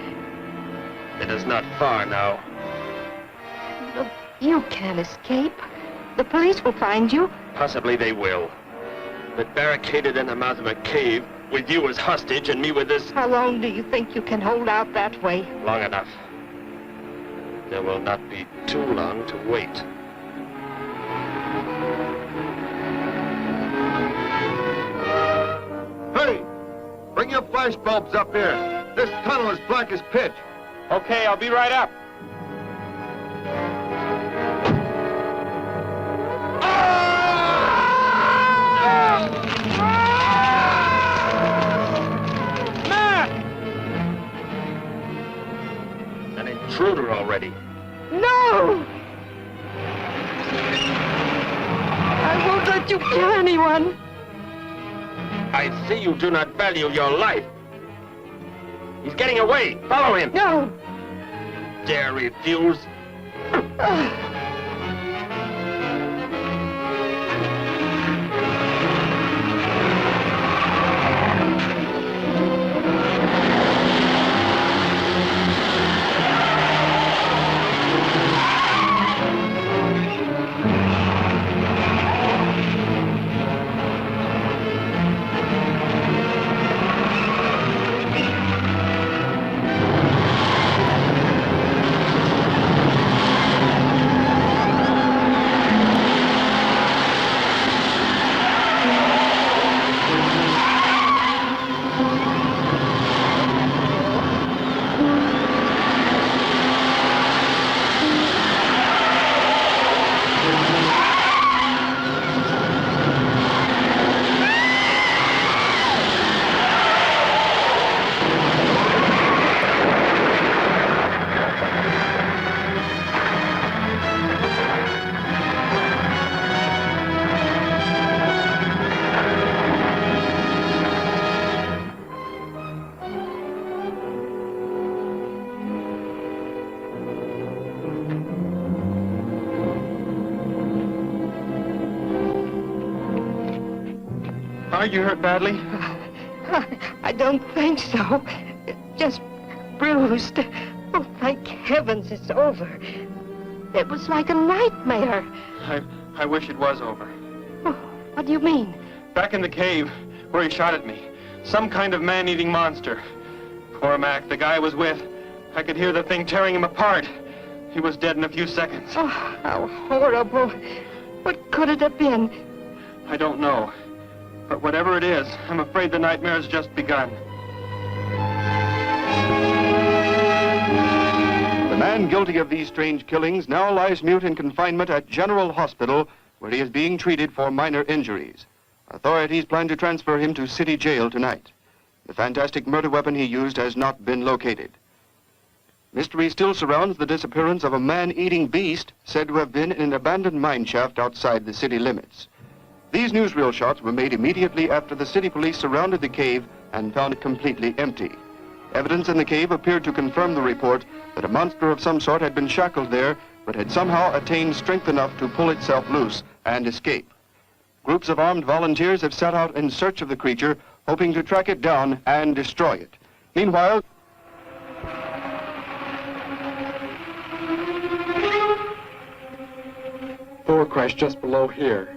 It is not far now. Look, you can't escape. The police will find you. Possibly they will. But barricaded in the mouth of a cave, with you as hostage and me with this... How long do you think you can hold out that way? Long enough. There will not be too long to wait. Hey! Bring your flash bulbs up here. This tunnel is black as pitch. Okay, I'll be right up. An intruder already. No! I won't let you kill anyone. I see you do not value your life. He's getting away. Follow him. No. Dare refuse? Are you hurt badly? I don't think so. Just bruised. Oh, thank heavens it's over. It was like a nightmare. I wish it was over. Oh, what do you mean? Back in the cave, where he shot at me. Some kind of man-eating monster. Poor Mac, the guy I was with. I could hear the thing tearing him apart. He was dead in a few seconds. Oh, how horrible. What could it have been? I don't know. But whatever it is, I'm afraid the nightmare's just begun. The man guilty of these strange killings now lies mute in confinement at General Hospital, where he is being treated for minor injuries. Authorities plan to transfer him to City Jail tonight. The fantastic murder weapon he used has not been located. Mystery still surrounds the disappearance of a man-eating beast said to have been in an abandoned mine shaft outside the city limits. These newsreel shots were made immediately after the city police surrounded the cave and found it completely empty. Evidence in the cave appeared to confirm the report that a monster of some sort had been shackled there, but had somehow attained strength enough to pull itself loose and escape. Groups of armed volunteers have set out in search of the creature, hoping to track it down and destroy it. Meanwhile, Thor crashed just below here.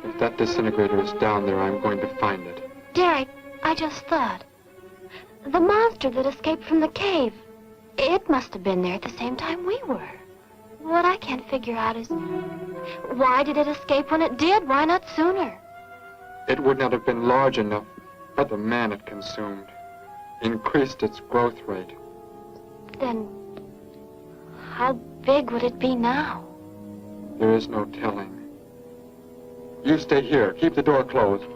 If that disintegrator is down there, I'm going to find it. Derek, I just thought. The monster that escaped from the cave. It must have been there at the same time we were. What I can't figure out is, why did it escape when it did? Why not sooner? It would not have been large enough, but the man it consumed increased its growth rate. Then, how big would it be now? There is no telling. You stay here. Keep the door closed.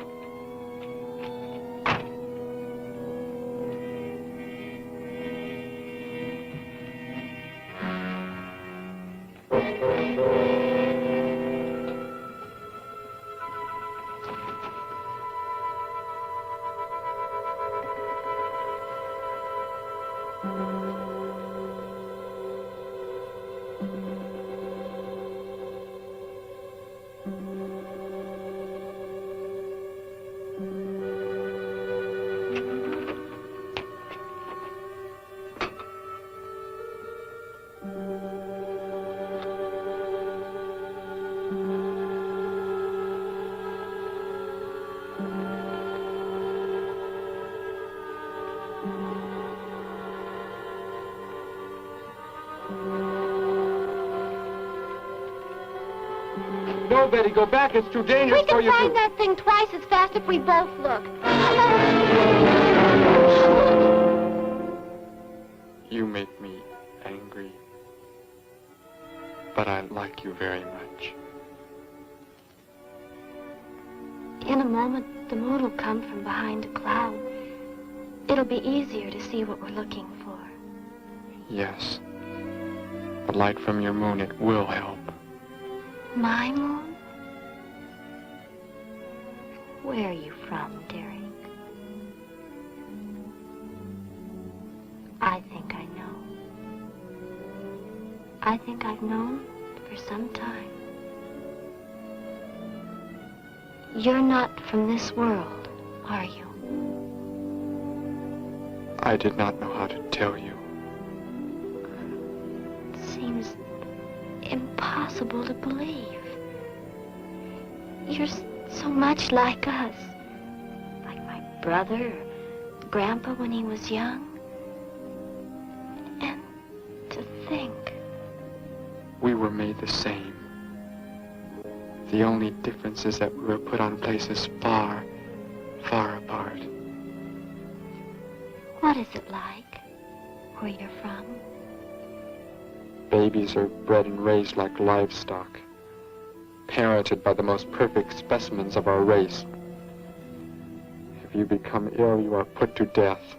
No, Betty, go back. It's too dangerous for you. We can find that thing twice as fast if we both look. You make me angry, but I like you very much. In a moment, the moon will come from behind a cloud. It'll be easier to see what we're looking for. Yes. The light from your moon, it will help. My moon? Where are you from, Derek? I think I know. I think I've known for some time. You're not from this world, are you? I did not know how to tell you. It seems impossible to believe. You're so much like us. Like my brother or Grandpa when he was young. And to think. We were made the same. The only difference is that we were put on places far, far apart. What is it like where you're from? Babies are bred and raised like livestock, parented by the most perfect specimens of our race. If you become ill, you are put to death,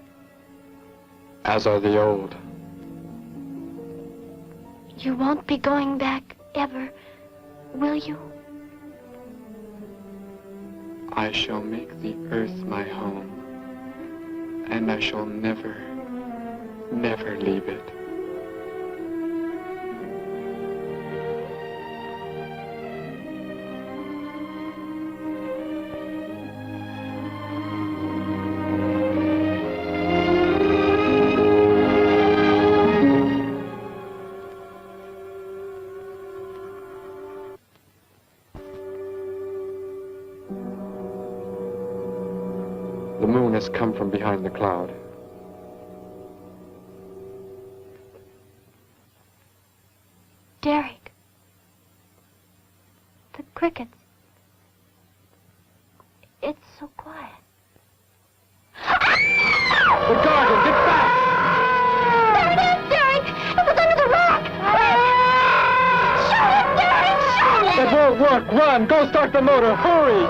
as are the old. You won't be going back ever, will you? I shall make the earth my home, and I shall never, never leave it. The moon has come from behind the cloud. Derek. The crickets. It's so quiet. The Gargons, get back! There it is, Derek! It was under the rock! Shoot it, Derek! Shoot it! It won't work! Run! Go start the motor! Hurry!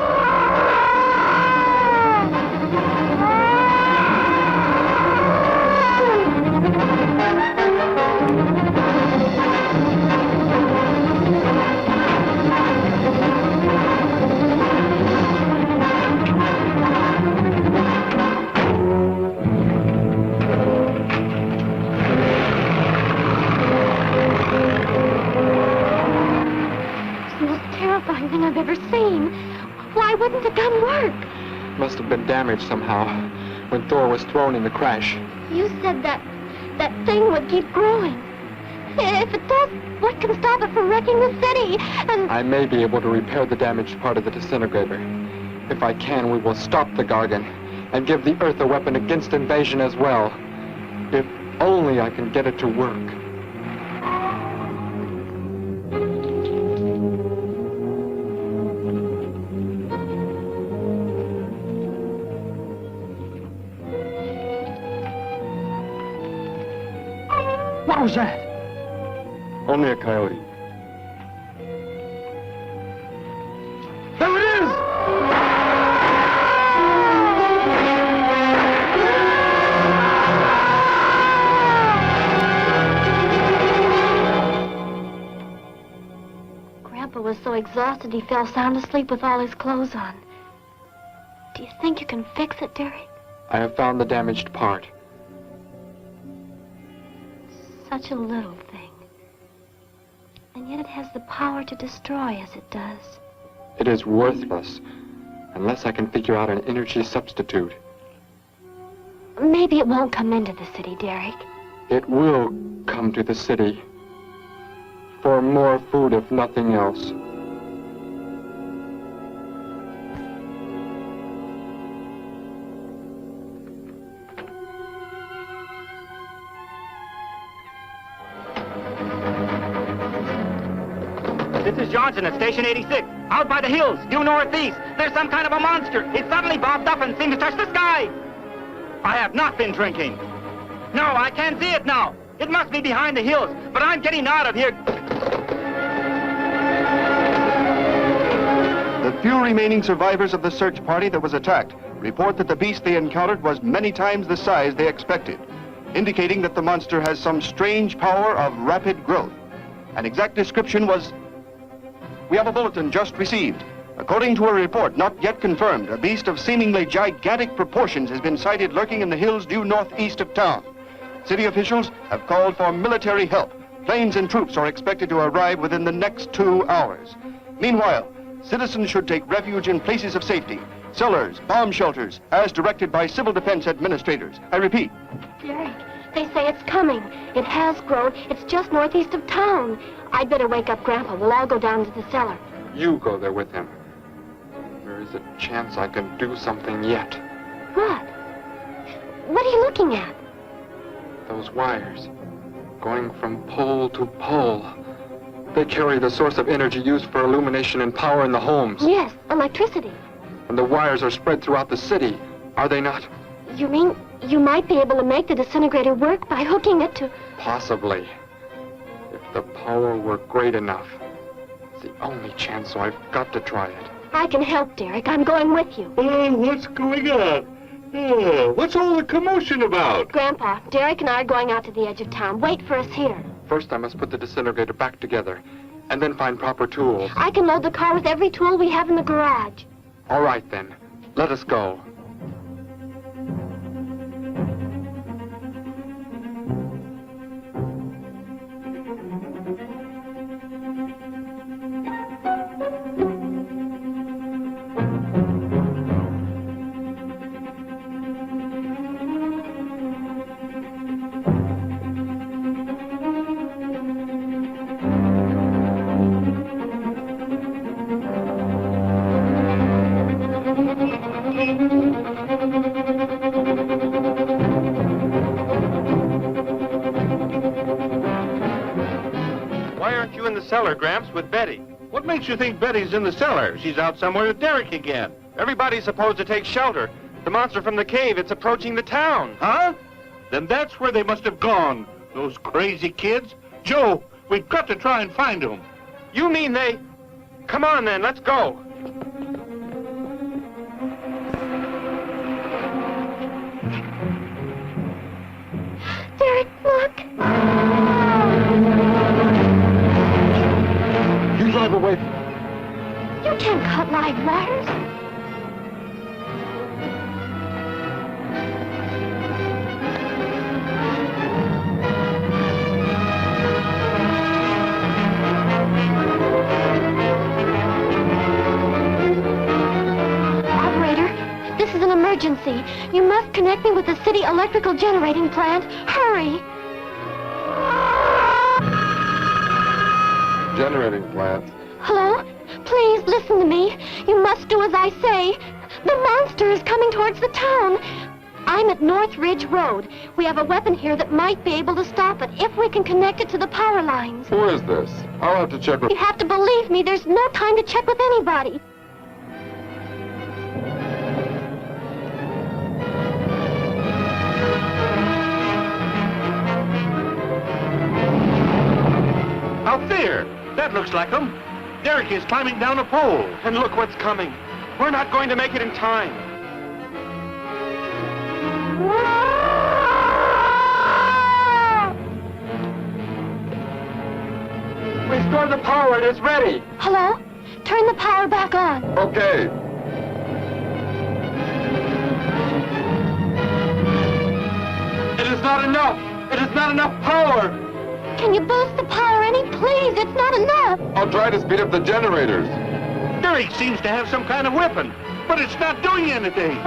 Thing I've ever seen. Why wouldn't the gun work? Must have been damaged somehow when Thor was thrown in the crash. You said that thing would keep growing. If it does, what can stop it from wrecking the city? And I may be able to repair the damaged part of the disintegrator. If I can, we will stop the Gargon. and give the Earth a weapon against invasion as well. If only I can get it to work. What was that? Only a coyote. There it is! Grandpa was so exhausted he fell sound asleep with all his clothes on. Do you think you can fix it, Derek? I have found the damaged part. Such a little thing. And yet it has the power to destroy as it does. It is worthless, unless I can figure out an energy substitute. Maybe it won't come into the city, Derek. It will come to the city. For more food, if nothing else. This is Johnson at Station 86. Out by the hills, due northeast. There's some kind of a monster. It suddenly bobbed up and seemed to touch the sky. I have not been drinking. No, I can't see it now. It must be behind the hills, but I'm getting out of here. The few remaining survivors of the search party that was attacked report that the beast they encountered was many times the size they expected, indicating that the monster has some strange power of rapid growth. An exact description was... We have a bulletin just received. According to a report not yet confirmed, a beast of seemingly gigantic proportions has been sighted lurking in the hills due northeast of town. City officials have called for military help. Planes and troops are expected to arrive within the next 2 hours. Meanwhile, citizens should take refuge in places of safety, cellars, bomb shelters, as directed by civil defense administrators. I repeat. Derek, they say it's coming. It has grown. It's just northeast of town. I'd better wake up Grandpa. We'll all go down to the cellar. You go there with him. There is a chance I can do something yet. What? What are you looking at? Those wires, going from pole to pole. They carry the source of energy used for illumination and power in the homes. Yes, electricity. And the wires are spread throughout the city, are they not? You mean you might be able to make the disintegrator work by hooking it to... Possibly. If the power were great enough. It's the only chance, so I've got to try it. I can help, Derek. I'm going with you. Oh, what's going on? Oh, what's all the commotion about? Grandpa, Derek and I are going out to the edge of town. Wait for us here. First, I must put the disintegrator back together, and then find proper tools. I can load the car with every tool we have in the garage. All right, then. Let us go. Cellar, Gramps, with Betty. What makes you think Betty's in the cellar? She's out somewhere with Derek again. Everybody's supposed to take shelter. The monster from the cave, it's approaching the town. Huh? Then that's where they must have gone. Those crazy kids. Joe, we've got to try and find them. You mean they... Come on, then, let's go. Derek, look. Drive away. You can't cut live wires. Operator, this is an emergency. You must connect me with the city electrical generating plant. Hurry. Generating plant. Hello? Please, listen to me. You must do as I say. The monster is coming towards the town. I'm at North Ridge Road. We have a weapon here that might be able to stop it if we can connect it to the power lines. Who is this? I'll have to check with... You have to believe me. There's no time to check with anybody. Out there! That looks like him. Derek is climbing down a pole. And look what's coming. We're not going to make it in time. Restore the power. It is ready. Hello? Turn the power back on. Okay. It is not enough. It is not enough power. Can you boost the power any? Please, it's not enough. I'll try to speed up the generators. Derek seems to have some kind of weapon, but it's not doing anything.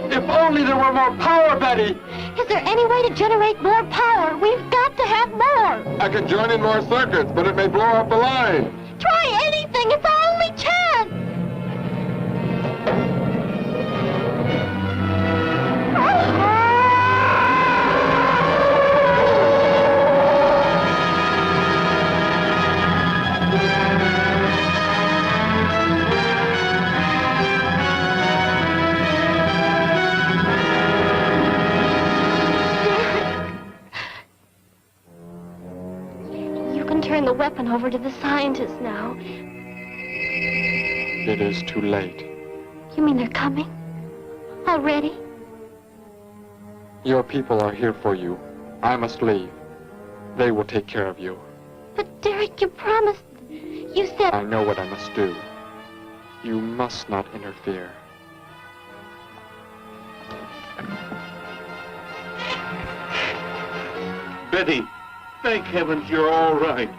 If only there were more power, Betty! Is there any way to generate more power? We've got to have more! I can join in more circuits, but it may blow up the line. Try anything! It's our only chance! Turn the weapon over to the scientists now. It is too late. You mean they're coming? Already? Your people are here for you. I must leave. They will take care of you. But Derek, you promised... You said... I know what I must do. You must not interfere. Betty, thank heavens you're all right.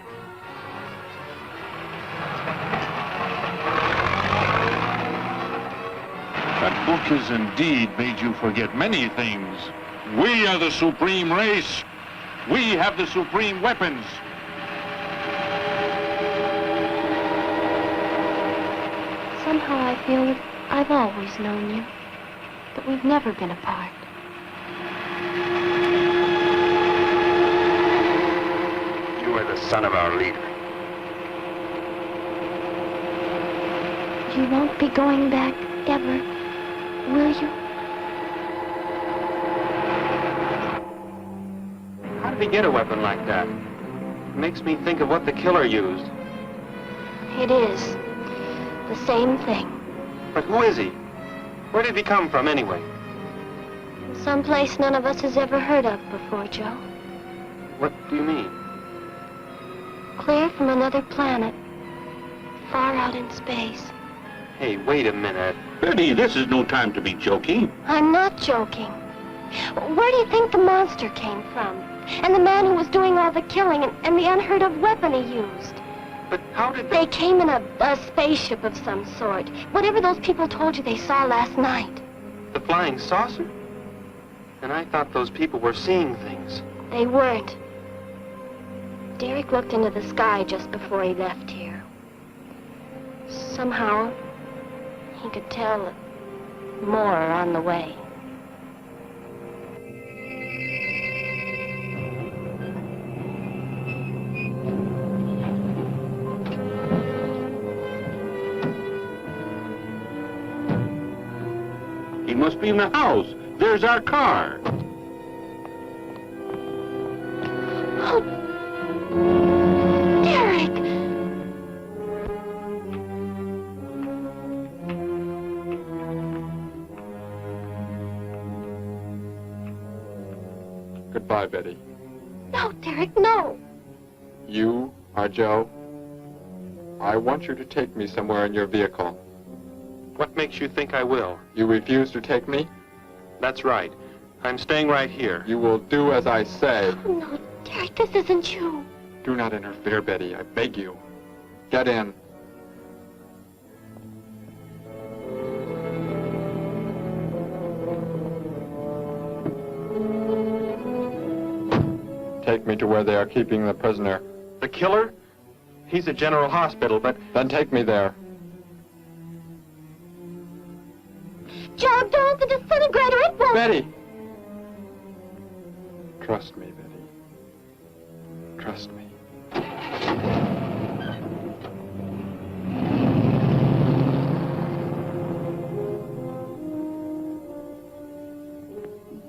That book has indeed made you forget many things. We are the supreme race. We have the supreme weapons. Somehow I feel that I've always known you, but we've never been apart. You are the son of our leader. You won't be going back ever, will you? How did he get a weapon like that? It makes me think of what the killer used. It is. The same thing. But who is he? Where did he come from, anyway? Someplace none of us has ever heard of before, Joe. What do you mean? Clear from another planet. Far out in space. Hey, wait a minute. Betty, this is no time to be joking. I'm not joking. Where do you think the monster came from? And the man who was doing all the killing and the unheard of weapon he used? But how did they came in a spaceship of some sort. Whatever those people told you they saw last night. The flying saucer? And I thought those people were seeing things. They weren't. Derek looked into the sky just before he left here. Somehow, he could tell that more are on the way. He must be in the house. There's our car. Oh, Derek! Goodbye, Betty. No, Derek, no. You are Joe. I want you to take me somewhere in your vehicle. What makes you think I will? You refuse to take me? That's right. I'm staying right here. You will do as I say. Oh, no, Derek, this isn't you. Do not interfere, Betty. I beg you. Get in. take me to where they are keeping the prisoner. The killer? He's at General Hospital, but... Then take me there. Joe, don't! The disintegrator, it won't... Betty! Trust me, Betty. Trust me.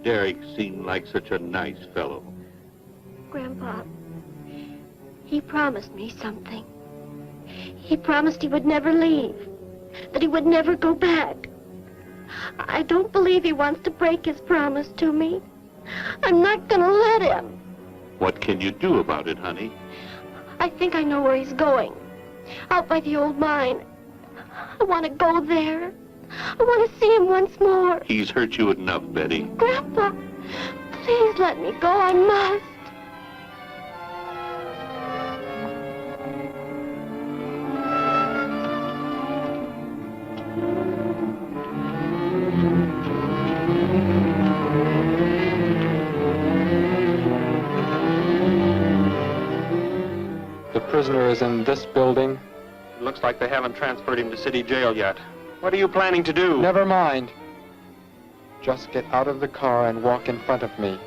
Derek seemed like such a nice fellow. Grandpa, he promised me something. He promised he would never leave, that he would never go back. I don't believe he wants to break his promise to me. I'm not gonna let him. What can you do about it, honey? I think I know where he's going. Out by the old mine. I want to go there. I want to see him once more. He's hurt you enough, Betty. Grandpa, please let me go. I must. The prisoner is in this building. It looks like they haven't transferred him to city jail yet. What are you planning to do? Never mind. Just get out of the car and walk in front of me.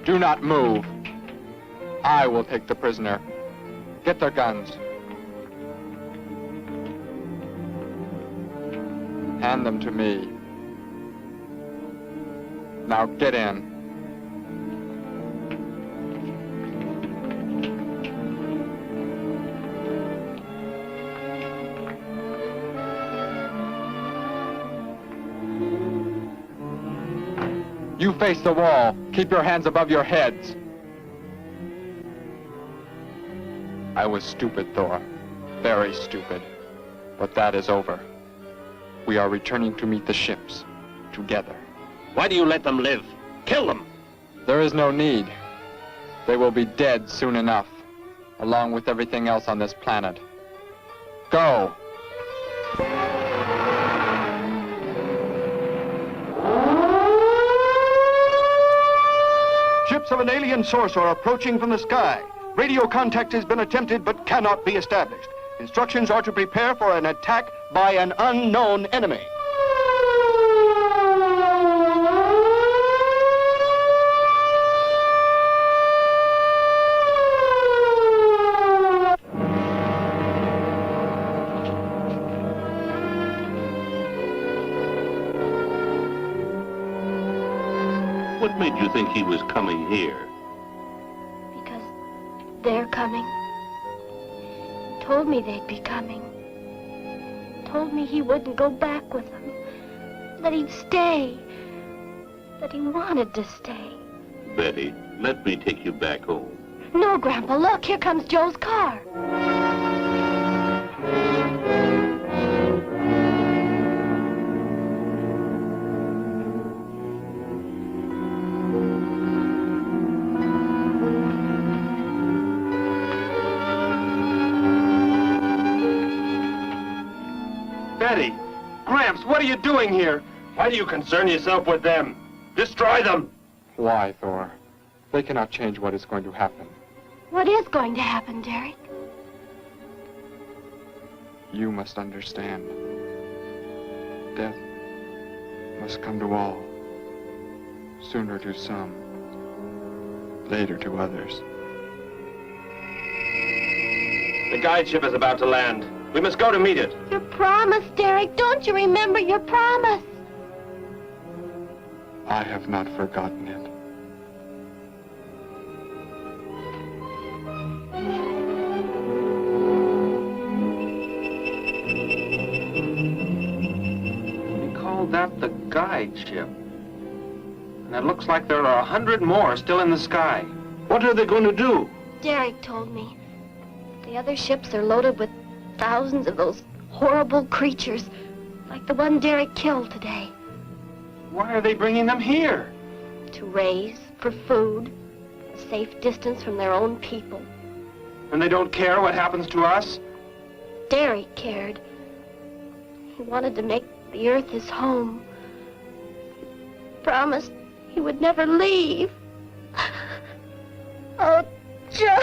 Do not move. I will take the prisoner. Get their guns. Hand them to me. Now get in. You face the wall. Keep your hands above your heads. I was stupid, Thor. Very stupid. But that is over. We are returning to meet the ships. Together. Why do you let them live? Kill them! There is no need. They will be dead soon enough, along with everything else on this planet. Go! Ships of an alien source are approaching from the sky. Radio contact has been attempted but cannot be established. Instructions are to prepare for an attack by an unknown enemy. What made you think he was coming here? Because they're coming. Told me they'd be coming. Told me he wouldn't go back with them. That he'd stay. That he wanted to stay. Betty, let me take you back home. No, Grandpa, look, here comes Joe's car. Betty! Gramps, what are you doing here? Why do you concern yourself with them? Destroy them! Why, Thor? They cannot change what is going to happen. What is going to happen, Derek? You must understand. Death must come to all. Sooner to some. Later to others. The guide ship is about to land. We must go to meet it. Your promise, Derek. Don't you remember your promise? I have not forgotten it. They called that the guide ship. And it looks like there are 100 more still in the sky. What are they going to do? Derek told me. The other ships are loaded with thousands of those horrible creatures, like the one Derek killed today. Why are they bringing them here? To raise, for food, a safe distance from their own people. And they don't care what happens to us? Derek cared. He wanted to make the earth his home. Promised he would never leave. Oh, Joe!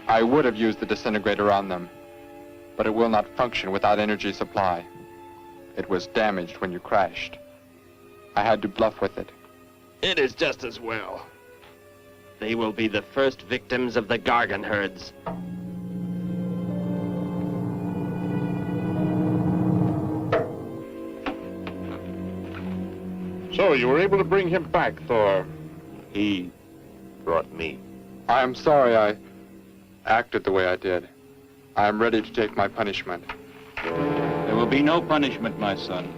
I would have used the disintegrator on them, but it will not function without energy supply. It was damaged when you crashed. I had to bluff with it. It is just as well. They will be the first victims of the Gargon herds. So you were able to bring him back, Thor? He brought me. I am sorry I acted the way I did. I am ready to take my punishment. There will be no punishment, my son.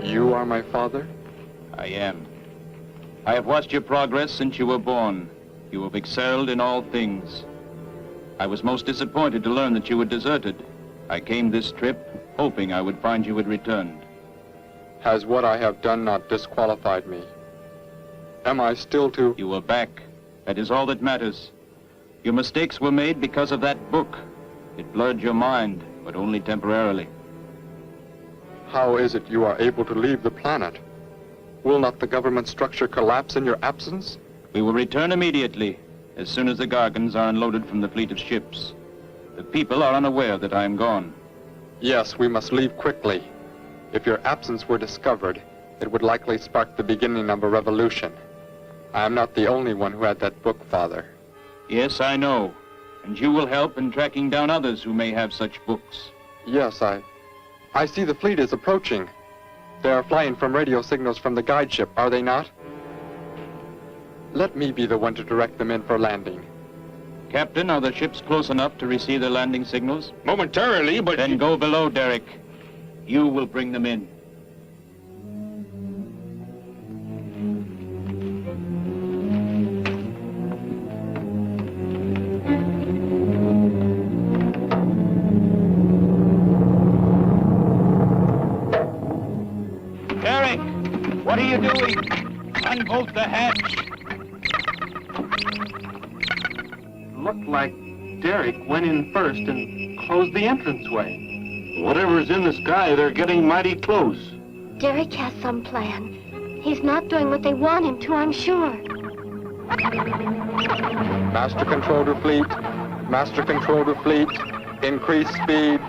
You are my father? I am. I have watched your progress since you were born. You have excelled in all things. I was most disappointed to learn that you had deserted. I came this trip hoping I would find you had returned. Has what I have done not disqualified me? Am I still to... You are back. That is all that matters. Your mistakes were made because of that book. It blurred your mind, but only temporarily. How is it you are able to leave the planet? Will not the government structure collapse in your absence? We will return immediately, as soon as the Gargons are unloaded from the fleet of ships. The people are unaware that I am gone. Yes, we must leave quickly. If your absence were discovered, it would likely spark the beginning of a revolution. I am not the only one who had that book, Father. Yes, I know. And you will help in tracking down others who may have such books. Yes, I see the fleet is approaching. They are flying from radio signals from the guide ship, are they not? Let me be the one to direct them in for landing. Captain, are the ships close enough to receive their landing signals? Momentarily, but... Then go below, Derek. You will bring them in. Derek, what are you doing? Unbolt the hatch. Looked like Derek went in first and closed the entranceway. Whatever's in the sky, they're getting mighty close. Derek has some plan. He's not doing what they want him to, I'm sure. Master control to fleet. Master control to fleet. Increase speed.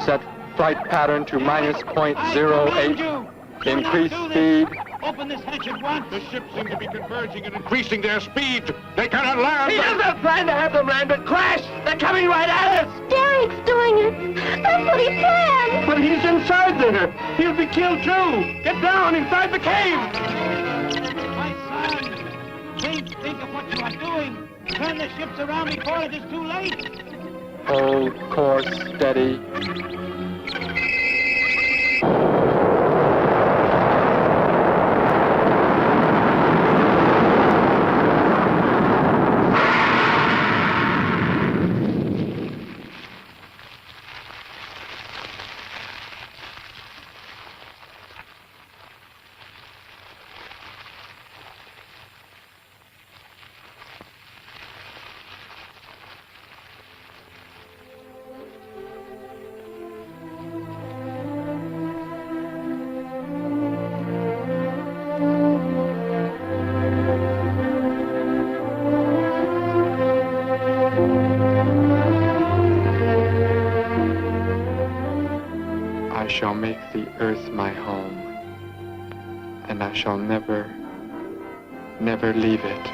Set flight pattern to -0.08. Increase speed. Open this hatch at once. The ships seem to be converging and increasing their speed. They cannot land. He does not plan to have them land, but crash! They're coming right at us! Derek's doing it. That's what he planned. But he's inside there. He'll be killed too. Get down inside the cave. My son, think of what you are doing. Turn the ships around before it is too late. Hold course steady. I shall make the earth my home, and I shall never, never leave it.